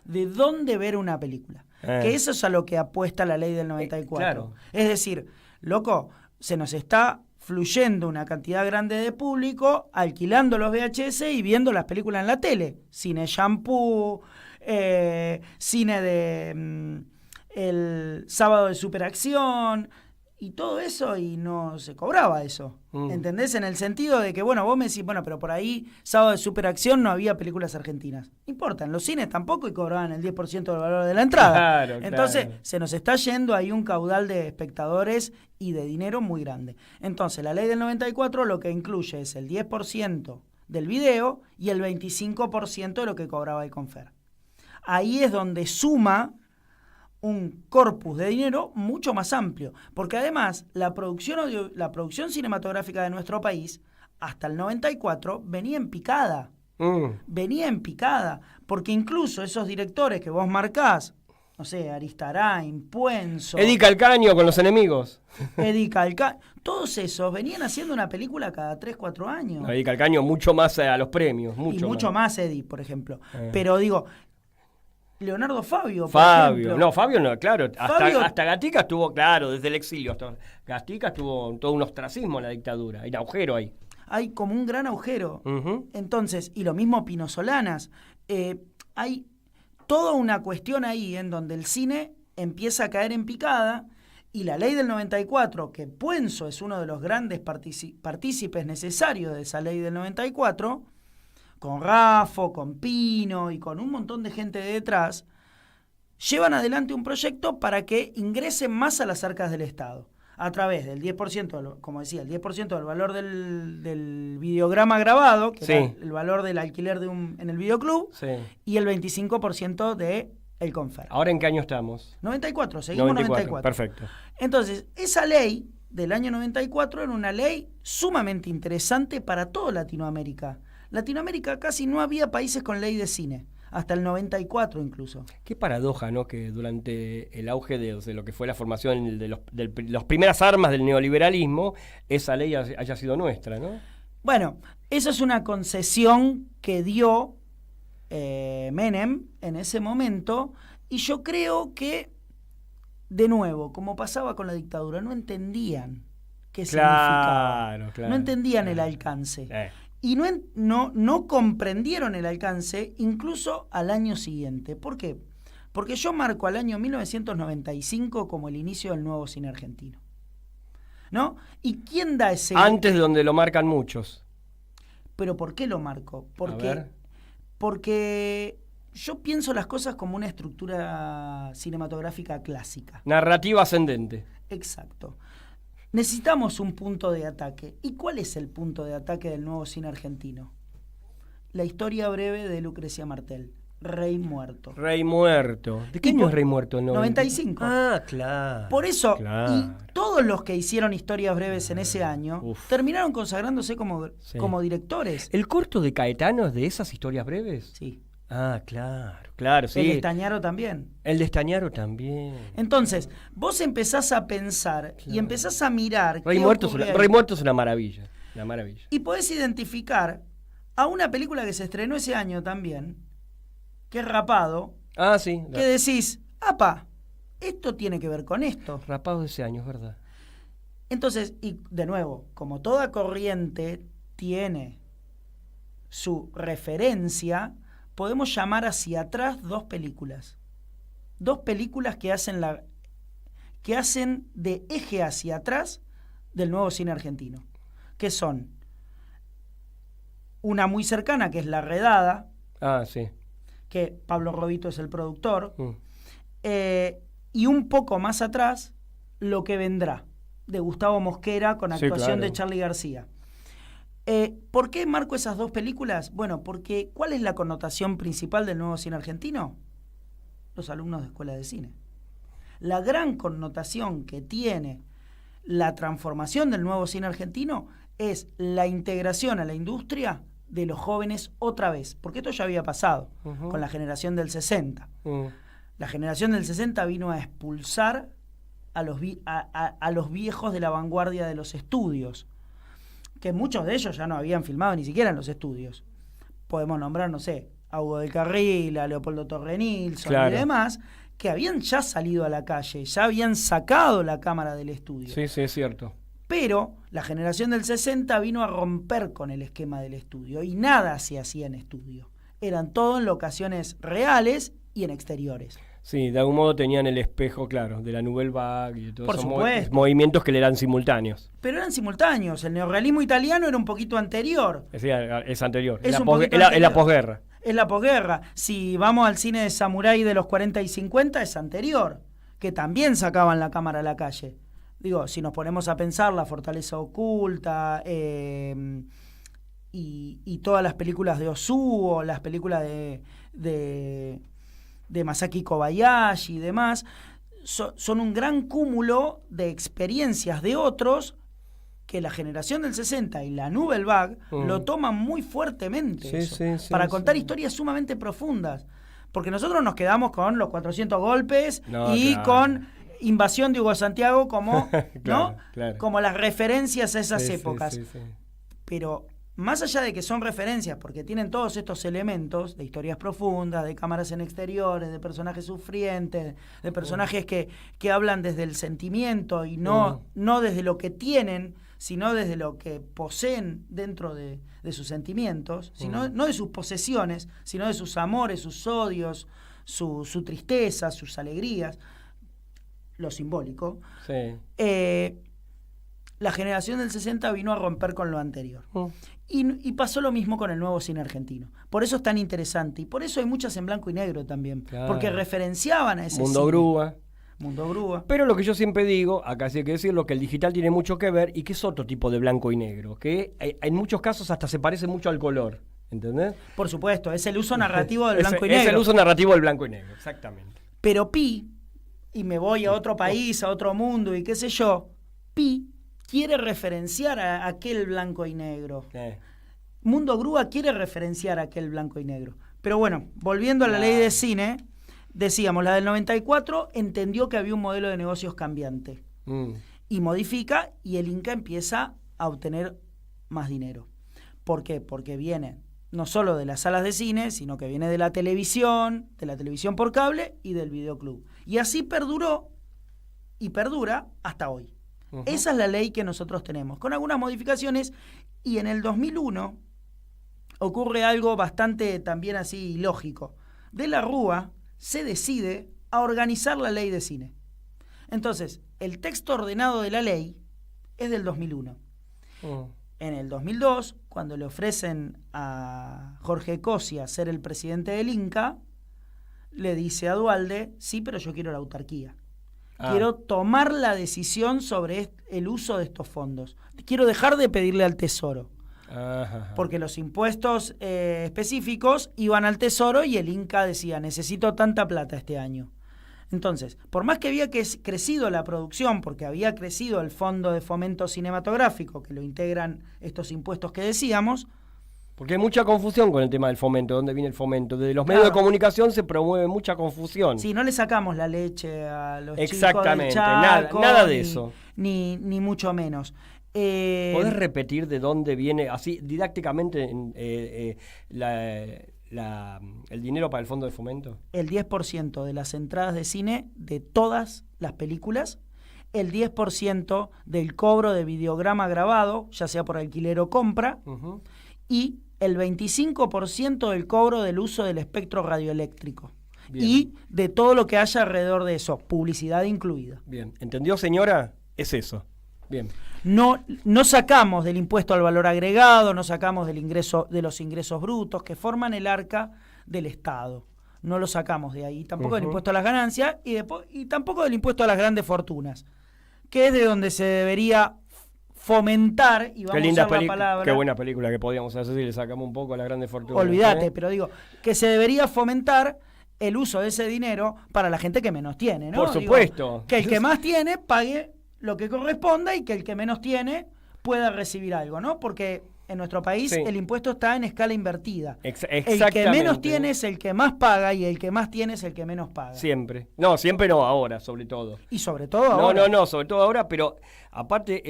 de dónde ver una película. Que eso es a lo que apuesta la ley del 94. Claro. Es decir, loco... se nos está fluyendo una cantidad grande de público alquilando los VHS y viendo las películas en la tele. Cine Shampoo, cine de el sábado de superacción y todo eso, y no se cobraba eso. ¿Entendés? En el sentido de que, bueno, vos me decís, bueno, pero por ahí, sábado de superacción, no había películas argentinas. No importa, en los cines tampoco, y cobraban el 10% del valor de la entrada. Claro, entonces, claro, se nos está yendo ahí un caudal de espectadores y de dinero muy grande. Entonces, la ley del 94 lo que incluye es el 10% del video y el 25% de lo que cobraba el Confer. Ahí es donde suma un corpus de dinero mucho más amplio, porque además la producción cinematográfica de nuestro país hasta el 94 venía en picada. Venía en picada, porque incluso esos directores que vos marcás, no sé, Aristarain, Puenzo, Eddie Calcaño con Los Enemigos, todos esos venían haciendo una película cada 3-4 años. No, Eddie Calcaño mucho más a los premios, mucho más Eddie, por ejemplo. Pero digo, Leonardo Fabio, Fabio no, claro, Fabio, hasta Gatica estuvo, claro, desde el exilio, hasta Gatica estuvo todo un ostracismo en la dictadura, hay un agujero ahí. Hay como un gran agujero. Entonces, y lo mismo Pino Solanas, hay toda una cuestión ahí en donde el cine empieza a caer en picada, y la ley del 94, que Puenzo es uno de los grandes partícipes necesarios de esa ley del 94, con Rafo, con Pino y con un montón de gente detrás, llevan adelante un proyecto para que ingresen más a las arcas del Estado, a través del 10%, como decía, el 10% del valor del videograma grabado, que era el valor del alquiler en el videoclub, y el 25% del Confer. ¿Ahora en qué año estamos? 94, seguimos 94. Perfecto. Entonces, esa ley del año 94 era una ley sumamente interesante para toda Latinoamérica. Latinoamérica casi no había países con ley de cine, hasta el 94 incluso. Qué paradoja, ¿no? Que durante el auge de lo que fue la formación de las primeras armas del neoliberalismo, esa ley haya sido nuestra, ¿no? Bueno, eso es una concesión que dio Menem en ese momento, y yo creo que, de nuevo, como pasaba con la dictadura, no entendían qué significaba. No entendían el alcance. Y no comprendieron el alcance incluso al año siguiente. ¿Por qué? Porque yo marco al año 1995 como el inicio del nuevo cine argentino, ¿no? ¿Y quién da ese...? Antes de donde lo marcan muchos. ¿Pero por qué lo marco? Porque yo pienso las cosas como una estructura cinematográfica clásica. Narrativa ascendente. Exacto. necesitamos un punto de ataque. ¿Y cuál es el punto de ataque del nuevo cine argentino? La historia breve de Lucrecia Martel, Rey Muerto. Rey Muerto. ¿De qué año es Rey Muerto? 95. Ah, claro. Por eso, claro. y todos los que hicieron historias breves en ese año terminaron consagrándose como directores. ¿El corto de Caetano es de esas historias breves? Sí. Ah, claro, sí. El Estañaro también. El de Estañaro también. Entonces, vos empezás a pensar y empezás a mirar. Rey Muerto es una maravilla. Una maravilla. Y podés identificar a una película que se estrenó ese año también, que es Rapado. Ah, sí. Que decís, ¡apa! Esto tiene que ver con esto. Rapado de ese año, es verdad. Entonces, y de nuevo, como toda corriente tiene su referencia, podemos llamar hacia atrás dos películas. Dos películas que hacen de eje hacia atrás del nuevo cine argentino. Que son una muy cercana, que es La Redada. Ah, sí. Que Pablo Robito es el productor. Y un poco más atrás, Lo que vendrá, de Gustavo Mosquera, con actuación de Charly García. ¿Por qué marco esas dos películas? Bueno, porque ¿cuál es la connotación principal del nuevo cine argentino? Los alumnos de escuela de cine. La gran connotación que tiene la transformación del nuevo cine argentino es la integración a la industria de los jóvenes otra vez, porque esto ya había pasado con la generación del 60. La generación del 60 vino a expulsar a los viejos de la vanguardia de los estudios, que muchos de ellos ya no habían filmado ni siquiera en los estudios. Podemos nombrar, no sé, a Hugo del Carril, a Leopoldo Torrenilson y demás, que habían ya salido a la calle, ya habían sacado la cámara del estudio. Sí, es cierto. Pero la generación del 60 vino a romper con el esquema del estudio y nada se hacía en estudio. Eran todo en locaciones reales y en exteriores. Sí, de algún modo tenían el espejo, claro, de la Nouvelle Vague y de todos esos movimientos que le eran simultáneos. Pero eran simultáneos. El neorrealismo italiano era un poquito anterior. Es anterior. Es la posguerra. Es la posguerra. Si vamos al cine de samurái de los 40 y 50, es anterior, que también sacaban la cámara a la calle. Digo, si nos ponemos a pensar, La Fortaleza Oculta y todas las películas de Osuo, las películas de Masaki Kobayashi y demás, son un gran cúmulo de experiencias de otros que la generación del 60 y la Nouvelle Vague lo toman muy fuertemente para contar historias sumamente profundas. Porque nosotros nos quedamos con los 400 golpes con Invasión de Hugo Santiago como, como las referencias a esas épocas. Pero más allá de que son referencias, porque tienen todos estos elementos de historias profundas, de cámaras en exteriores, de personajes sufrientes, de personajes que hablan desde el sentimiento y no desde lo que tienen, sino desde lo que poseen dentro de sus sentimientos, no de sus posesiones, sino de sus amores, sus odios, su tristeza, sus alegrías, lo simbólico. La generación del 60 vino a romper con lo anterior. Y pasó lo mismo con el nuevo cine argentino. Por eso es tan interesante. Y por eso hay muchas en blanco y negro también. Claro. Porque referenciaban a ese Mundo cine. Grúa. Mundo Grúa. Pero lo que yo siempre digo, acá sí hay que decirlo, que el digital tiene mucho que ver y que es otro tipo de blanco y negro. Que en muchos casos hasta se parece mucho al color. ¿Entendés? Por supuesto, es el uso narrativo del blanco y negro. Es el uso narrativo del blanco y negro, exactamente. Pero Pi, y me voy a otro país, a otro mundo y qué sé yo, Pi quiere referenciar a aquel blanco y negro. Mundo Grúa quiere referenciar a aquel blanco y negro. Pero bueno, volviendo a la ley de cine, decíamos, la del 94 entendió que había un modelo de negocios cambiante. Y modifica, y el Inca empieza a obtener más dinero. ¿Por qué? Porque viene no solo de las salas de cine, sino que viene de la televisión por cable y del videoclub. Y así perduró y perdura hasta hoy. Esa es la ley que nosotros tenemos, con algunas modificaciones, y en el 2001 ocurre algo bastante también así lógico. De la Rúa se decide a organizar la ley de cine. Entonces, el texto ordenado de la ley es del 2001. En el 2002, cuando le ofrecen a Jorge Cosia ser el presidente del Inca, le dice a Duhalde, sí, pero yo quiero la autarquía. Quiero tomar la decisión sobre el uso de estos fondos. Quiero dejar de pedirle al Tesoro. Ajá. Porque los impuestos específicos iban al Tesoro y el Inca decía, necesito tanta plata este año. Entonces, por más que había crecido la producción, porque había crecido el Fondo de Fomento Cinematográfico, que lo integran estos impuestos que decíamos. Porque hay mucha confusión con el tema del fomento. ¿Dónde viene el fomento? Desde los medios de comunicación se promueve mucha confusión. Sí, no le sacamos la leche a los Exactamente, chicos del Chaco, nada de eso. Ni mucho menos. ¿Podés repetir de dónde viene, así didácticamente, el dinero para el fondo de fomento? El 10% de las entradas de cine de todas las películas, el 10% del cobro de videograma grabado, ya sea por alquiler o compra, y el 25% del cobro del uso del espectro radioeléctrico. Bien. Y de todo lo que haya alrededor de eso, publicidad incluida. Bien, ¿entendió, señora? Es eso. Bien. No sacamos del impuesto al valor agregado, no sacamos de los ingresos brutos que forman el arca del Estado. No lo sacamos de ahí, tampoco del impuesto a las ganancias y tampoco del impuesto a las grandes fortunas, que es de donde se debería fomentar, y vamos a usar la palabra. Qué buena película que podíamos hacer si le sacamos un poco a las grandes fortunas. Olvídate, pero digo, que se debería fomentar el uso de ese dinero para la gente que menos tiene, ¿no? Por supuesto. Digo, que el que más tiene pague lo que corresponda y que el que menos tiene pueda recibir algo, ¿no? Porque en nuestro país el impuesto está en escala invertida. Exactamente. El que menos tiene es el que más paga y el que más tiene es el que menos paga. Siempre. No, siempre no, ahora, sobre todo. Y sobre todo ahora. No, sobre todo ahora, pero aparte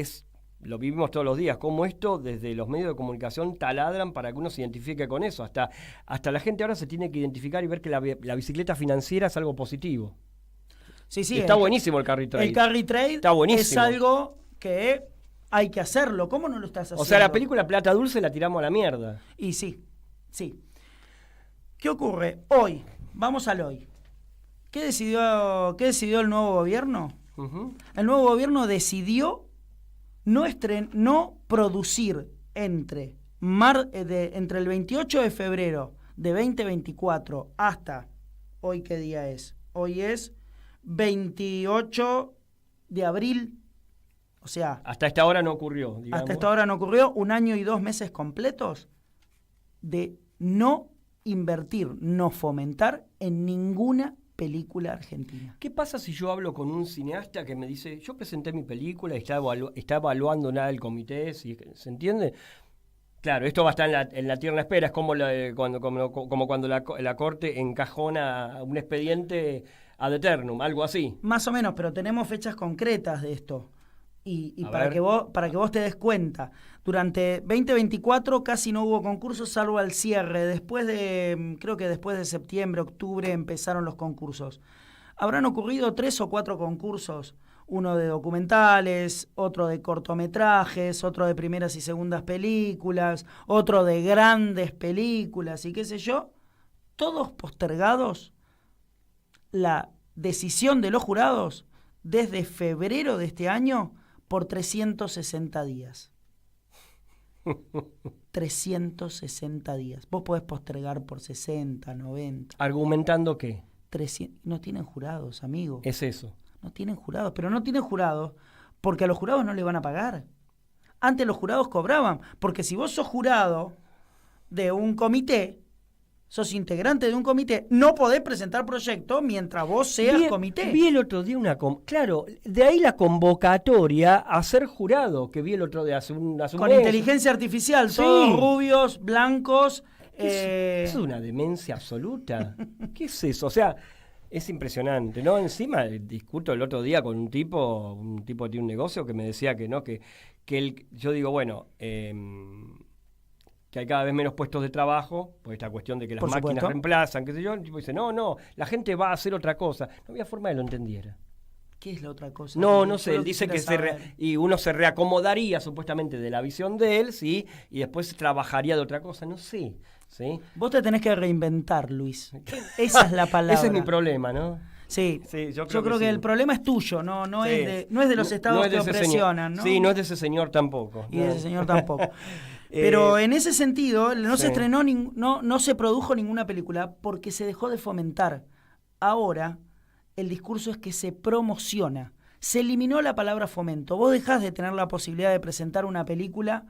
lo vivimos todos los días, como esto desde los medios de comunicación taladran para que uno se identifique con eso. Hasta la gente ahora se tiene que identificar y ver que la bicicleta financiera es algo positivo. Sí, está buenísimo el carry trade. El carry trade está buenísimo. Es algo que hay que hacerlo. ¿Cómo no lo estás haciendo? O sea, la película Plata Dulce la tiramos a la mierda. Y sí. ¿Qué ocurre? Hoy, vamos al hoy. ¿Qué decidió el nuevo gobierno? El nuevo gobierno decidió no producir entre el 28 de febrero de 2024 hasta hoy. ¿Qué día es? Hoy es 28 de abril. O sea, hasta esta hora no ocurrió, digamos. Hasta esta hora no ocurrió, 1 año y 2 meses completos de no invertir, no fomentar en ninguna película argentina. ¿Qué pasa si yo hablo con un cineasta que me dice, yo presenté mi película y está evaluando nada el comité, ¿se entiende? Claro, esto va a estar en la tierna espera, es como cuando la Corte encajona un expediente ad eternum, algo así. Más o menos, pero tenemos fechas concretas de esto. Y para que vos te des cuenta, durante 2024 casi no hubo concursos salvo al cierre. Creo que después de septiembre, octubre empezaron los concursos. Habrán ocurrido 3 o 4 concursos, uno de documentales, otro de cortometrajes, otro de primeras y segundas películas, otro de grandes películas y qué sé yo, todos postergados. La decisión de los jurados desde febrero de este año por 360 días. 360 días. Vos podés postergar por 60, 90. ¿Argumentando qué? 300. No tienen jurados, amigo. Es eso. No tienen jurados, pero no tienen jurados porque a los jurados no le van a pagar. Antes los jurados cobraban, porque si vos sos jurado de un comité, sos integrante de un comité, no podés presentar proyecto mientras vos seas comité. Vi el otro día claro, de ahí la convocatoria a ser jurado, que vi el otro día hace un con mes. Inteligencia artificial, todos rubios, blancos. Es una demencia absoluta. ¿Qué es eso? O sea, es impresionante, ¿no? Encima discuto el otro día con un tipo que tiene un negocio que me decía que no, yo digo, bueno, que hay cada vez menos puestos de trabajo, por esta cuestión de que las máquinas reemplazan, qué sé yo. El tipo dice, no, la gente va a hacer otra cosa. No había forma de lo entendiera. ¿Qué es la otra cosa? No sé, él dice que y uno se reacomodaría supuestamente de la visión de él, ¿sí? Y después trabajaría de otra cosa, no sé, ¿sí? Vos te tenés que reinventar, Luis. Esa es la palabra. Ese es mi problema, ¿no? Sí, yo creo que el problema es tuyo, no es de los estados que opresionan, ¿no? Sí, no es de ese señor tampoco. Y de ese señor tampoco. Pero en ese sentido, no se estrenó, no se produjo ninguna película porque se dejó de fomentar. Ahora, el discurso es que se promociona. Se eliminó la palabra fomento. Vos dejás de tener la posibilidad de presentar una película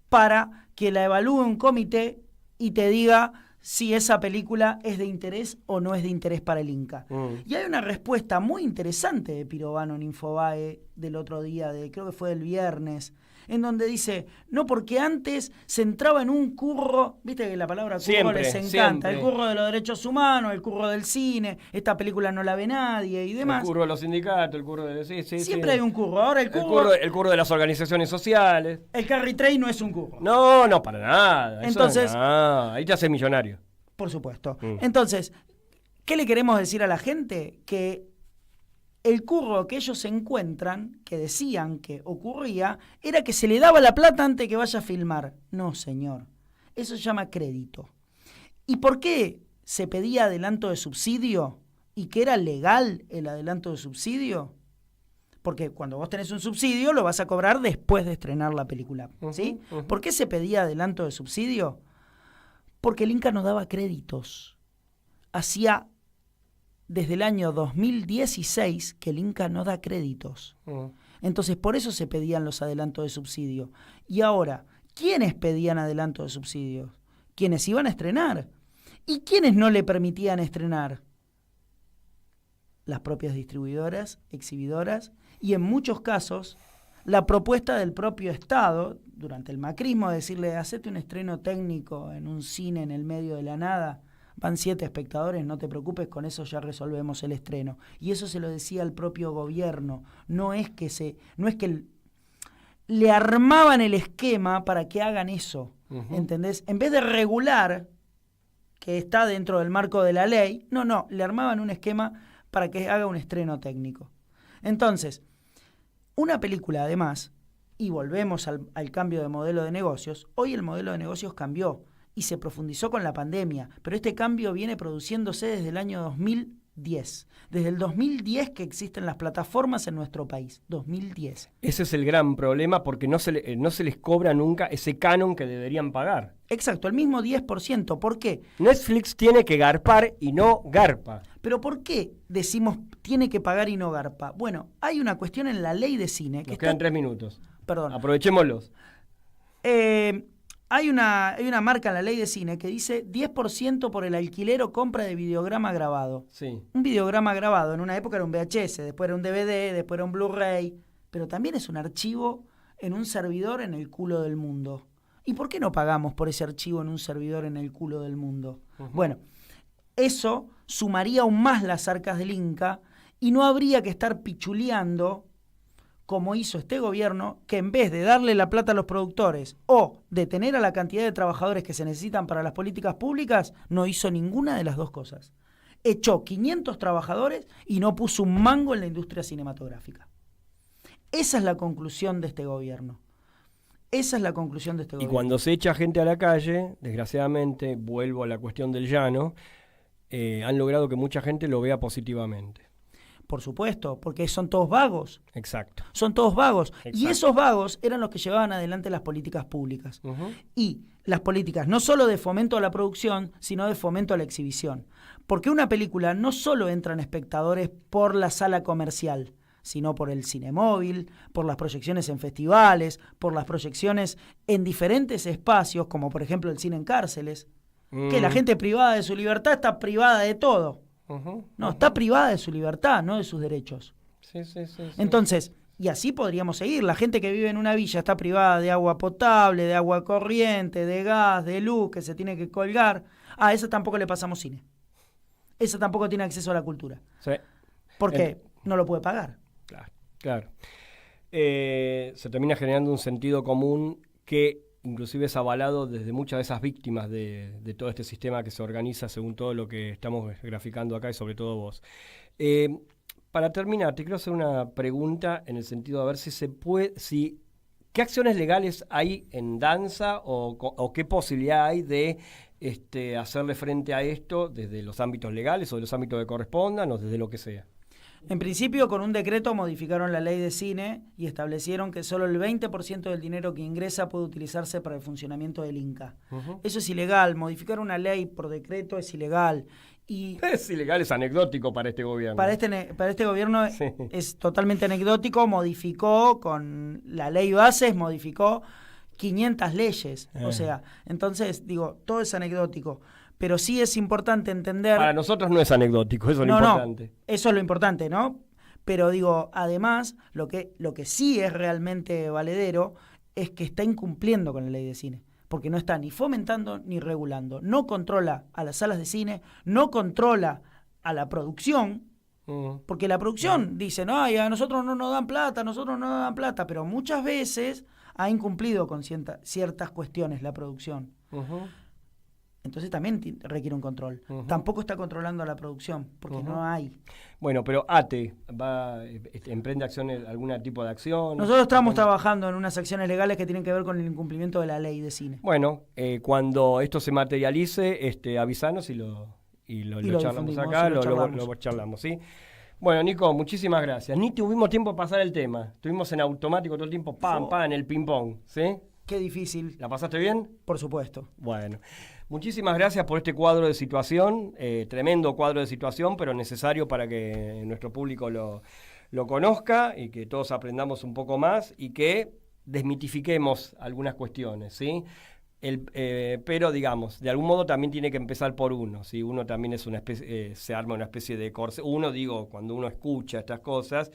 para que la evalúe un comité y te diga si esa película es de interés o no es de interés para el Inca. Y hay una respuesta muy interesante de Pirovano en Infobae del otro día, creo que fue del viernes, en donde dice, no, porque antes se entraba en un curro, viste que la palabra curro siempre, les encanta, siempre. El curro de los derechos humanos, el curro del cine, esta película no la ve nadie y demás. El curro de los sindicatos, el curro de... Siempre hay un curro. Ahora el curro de las organizaciones sociales. El carry trade no es un curro. No, para nada. Entonces, ahí te haces millonario. Por supuesto. Entonces, ¿qué le queremos decir a la gente? Que el curro que ellos encuentran, que decían que ocurría, era que se le daba la plata antes de que vaya a filmar. No, señor. Eso se llama crédito. ¿Y por qué se pedía adelanto de subsidio? ¿Y que era legal el adelanto de subsidio? Porque cuando vos tenés un subsidio, lo vas a cobrar después de estrenar la película. ¿Sí? ¿Por qué se pedía adelanto de subsidio? Porque el Inca no daba créditos. Hacía desde el año 2016 que el Inca no da créditos. Entonces, por eso se pedían los adelantos de subsidio. Y ahora, ¿quiénes pedían adelanto de subsidios? Quienes iban a estrenar. ¿Y quiénes no le permitían estrenar? Las propias distribuidoras, exhibidoras, y en muchos casos, la propuesta del propio Estado, durante el macrismo, de decirle, hacete un estreno técnico en un cine en el medio de la nada, van 7 espectadores, no te preocupes, con eso ya resolvemos el estreno. Y eso se lo decía al propio gobierno. No es que le armaban el esquema para que hagan eso, ¿entendés? En vez de regular, que está dentro del marco de la ley, no, le armaban un esquema para que haga un estreno técnico. Entonces, una película además, y volvemos al cambio de modelo de negocios, hoy el modelo de negocios cambió y se profundizó con la pandemia, pero este cambio viene produciéndose desde el año 2010. Desde el 2010 que existen las plataformas en nuestro país, 2010. Ese es el gran problema porque no se les cobra nunca ese canon que deberían pagar. Exacto, el mismo 10%. ¿Por qué? Netflix tiene que garpar y no garpa. ¿Pero por qué decimos tiene que pagar y no garpa? Bueno, hay una cuestión en la ley de cine. Nos quedan 3 minutos. Perdón. Aprovechémoslos. Hay una marca en la ley de cine que dice 10% por el alquiler o compra de videograma grabado. Sí. Un videograma grabado en una época era un VHS, después era un DVD, después era un Blu-ray, pero también es un archivo en un servidor en el culo del mundo. ¿Y por qué no pagamos por ese archivo en un servidor en el culo del mundo? Bueno, eso sumaría aún más las arcas del Inca y no habría que estar pichuleando como hizo este gobierno, que en vez de darle la plata a los productores o detener a la cantidad de trabajadores que se necesitan para las políticas públicas, no hizo ninguna de las dos cosas. Echó 500 trabajadores y no puso un mango en la industria cinematográfica. Esa es la conclusión de este gobierno. Esa es la conclusión de este gobierno. Y cuando se echa gente a la calle, desgraciadamente, vuelvo a la cuestión del llano, han logrado que mucha gente lo vea positivamente. Por supuesto, porque son todos vagos. Exacto. Son todos vagos. Exacto. Y esos vagos eran los que llevaban adelante las políticas públicas. Y las políticas no solo de fomento a la producción, sino de fomento a la exhibición. Porque una película no solo entran espectadores por la sala comercial, sino por el cine móvil, por las proyecciones en festivales, por las proyecciones en diferentes espacios, como por ejemplo el cine en cárceles, que la gente privada de su libertad está privada de todo. No, está privada de su libertad, no de sus derechos. Sí. Entonces, y así podríamos seguir. La gente que vive en una villa está privada de agua potable, de agua corriente, de gas, de luz, que se tiene que colgar. A esa tampoco le pasamos cine. Esa tampoco tiene acceso a la cultura. Sí. Porque no lo puede pagar. Claro. Se termina generando un sentido común que inclusive es avalado desde muchas de esas víctimas de todo este sistema que se organiza según todo lo que estamos graficando acá y sobre todo vos. Para terminar, te quiero hacer una pregunta en el sentido de ver qué acciones legales hay en danza o qué posibilidad hay de hacerle frente a esto desde los ámbitos legales o de los ámbitos que correspondan o desde lo que sea. En principio, con un decreto modificaron la ley de cine y establecieron que solo el 20% del dinero que ingresa puede utilizarse para el funcionamiento del Inca. Eso es ilegal. Modificar una ley por decreto es ilegal. Y es ilegal, es anecdótico para este gobierno. Para este gobierno sí. Es totalmente anecdótico, modificó con la ley bases, modificó 500 leyes, o sea, entonces digo, todo es anecdótico, pero sí es importante entender... Para nosotros no es anecdótico, eso es lo importante. No, eso es lo importante, ¿no? Pero digo, además, lo que sí es realmente valedero es que está incumpliendo con la ley de cine, porque no está ni fomentando ni regulando, no controla a las salas de cine, no controla a la producción, porque la producción dice, no, a nosotros no nos dan plata, pero muchas veces ha incumplido con ciertas cuestiones la producción. Entonces también requiere un control. Tampoco está controlando a la producción, porque no hay. Bueno, pero ATE emprende acciones, algún tipo de acción. Nosotros estamos trabajando en unas acciones legales que tienen que ver con el incumplimiento de la ley de cine. Bueno, cuando esto se materialice, avisanos y lo charlamos acá, lo charlamos, ¿sí? Bueno, Nico, muchísimas gracias. Ni tuvimos tiempo de pasar el tema. Estuvimos en automático todo el tiempo, pam, en el ping-pong, ¿sí? Qué difícil. ¿La pasaste bien? Por supuesto. Bueno, muchísimas gracias por este cuadro de situación, tremendo cuadro de situación, pero necesario para que nuestro público lo conozca y que todos aprendamos un poco más y que desmitifiquemos algunas cuestiones, ¿sí? Pero digamos, de algún modo también tiene que empezar por uno, ¿sí? Uno también es una especie, se arma una especie de corse. Cuando uno escucha estas cosas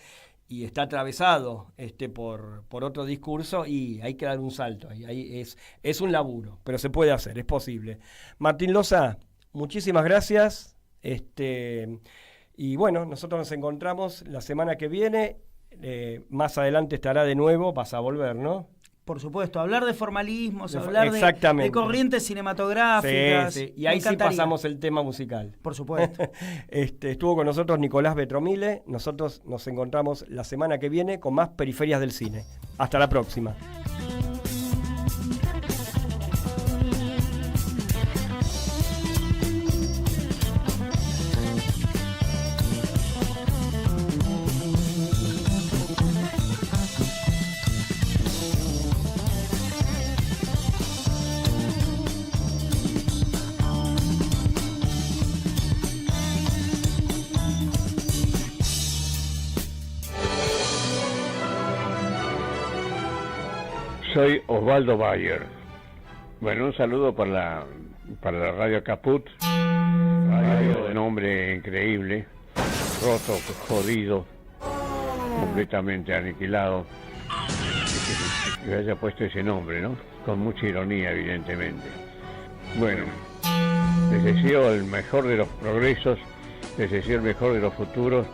y está atravesado por otro discurso, y hay que dar un salto. Ahí es un laburo, pero se puede hacer, es posible. Martín Loza, muchísimas gracias. Y bueno, nosotros nos encontramos la semana que viene. Más adelante estará de nuevo, vas a volver, ¿no? Por supuesto, hablar de formalismos, hablar de corrientes cinematográficas. Sí. Y ahí sí pasamos el tema musical. Por supuesto. Estuvo con nosotros Nicolás Betromile. Nosotros nos encontramos la semana que viene con más Periferias del Cine. Hasta la próxima. Soy Osvaldo Bayer. Bueno, un saludo para la Radio Caput, radio de nombre increíble, roto, jodido, completamente aniquilado, que haya puesto ese nombre, ¿no? Con mucha ironía, evidentemente. Bueno, les deseo el mejor de los progresos, les deseo el mejor de los futuros,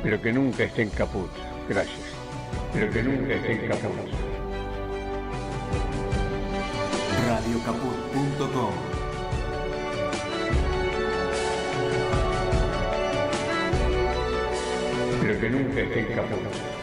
pero que nunca estén caput. Gracias. Pero que nunca estén caput. radiocaput.com. Pero que nunca estén caput.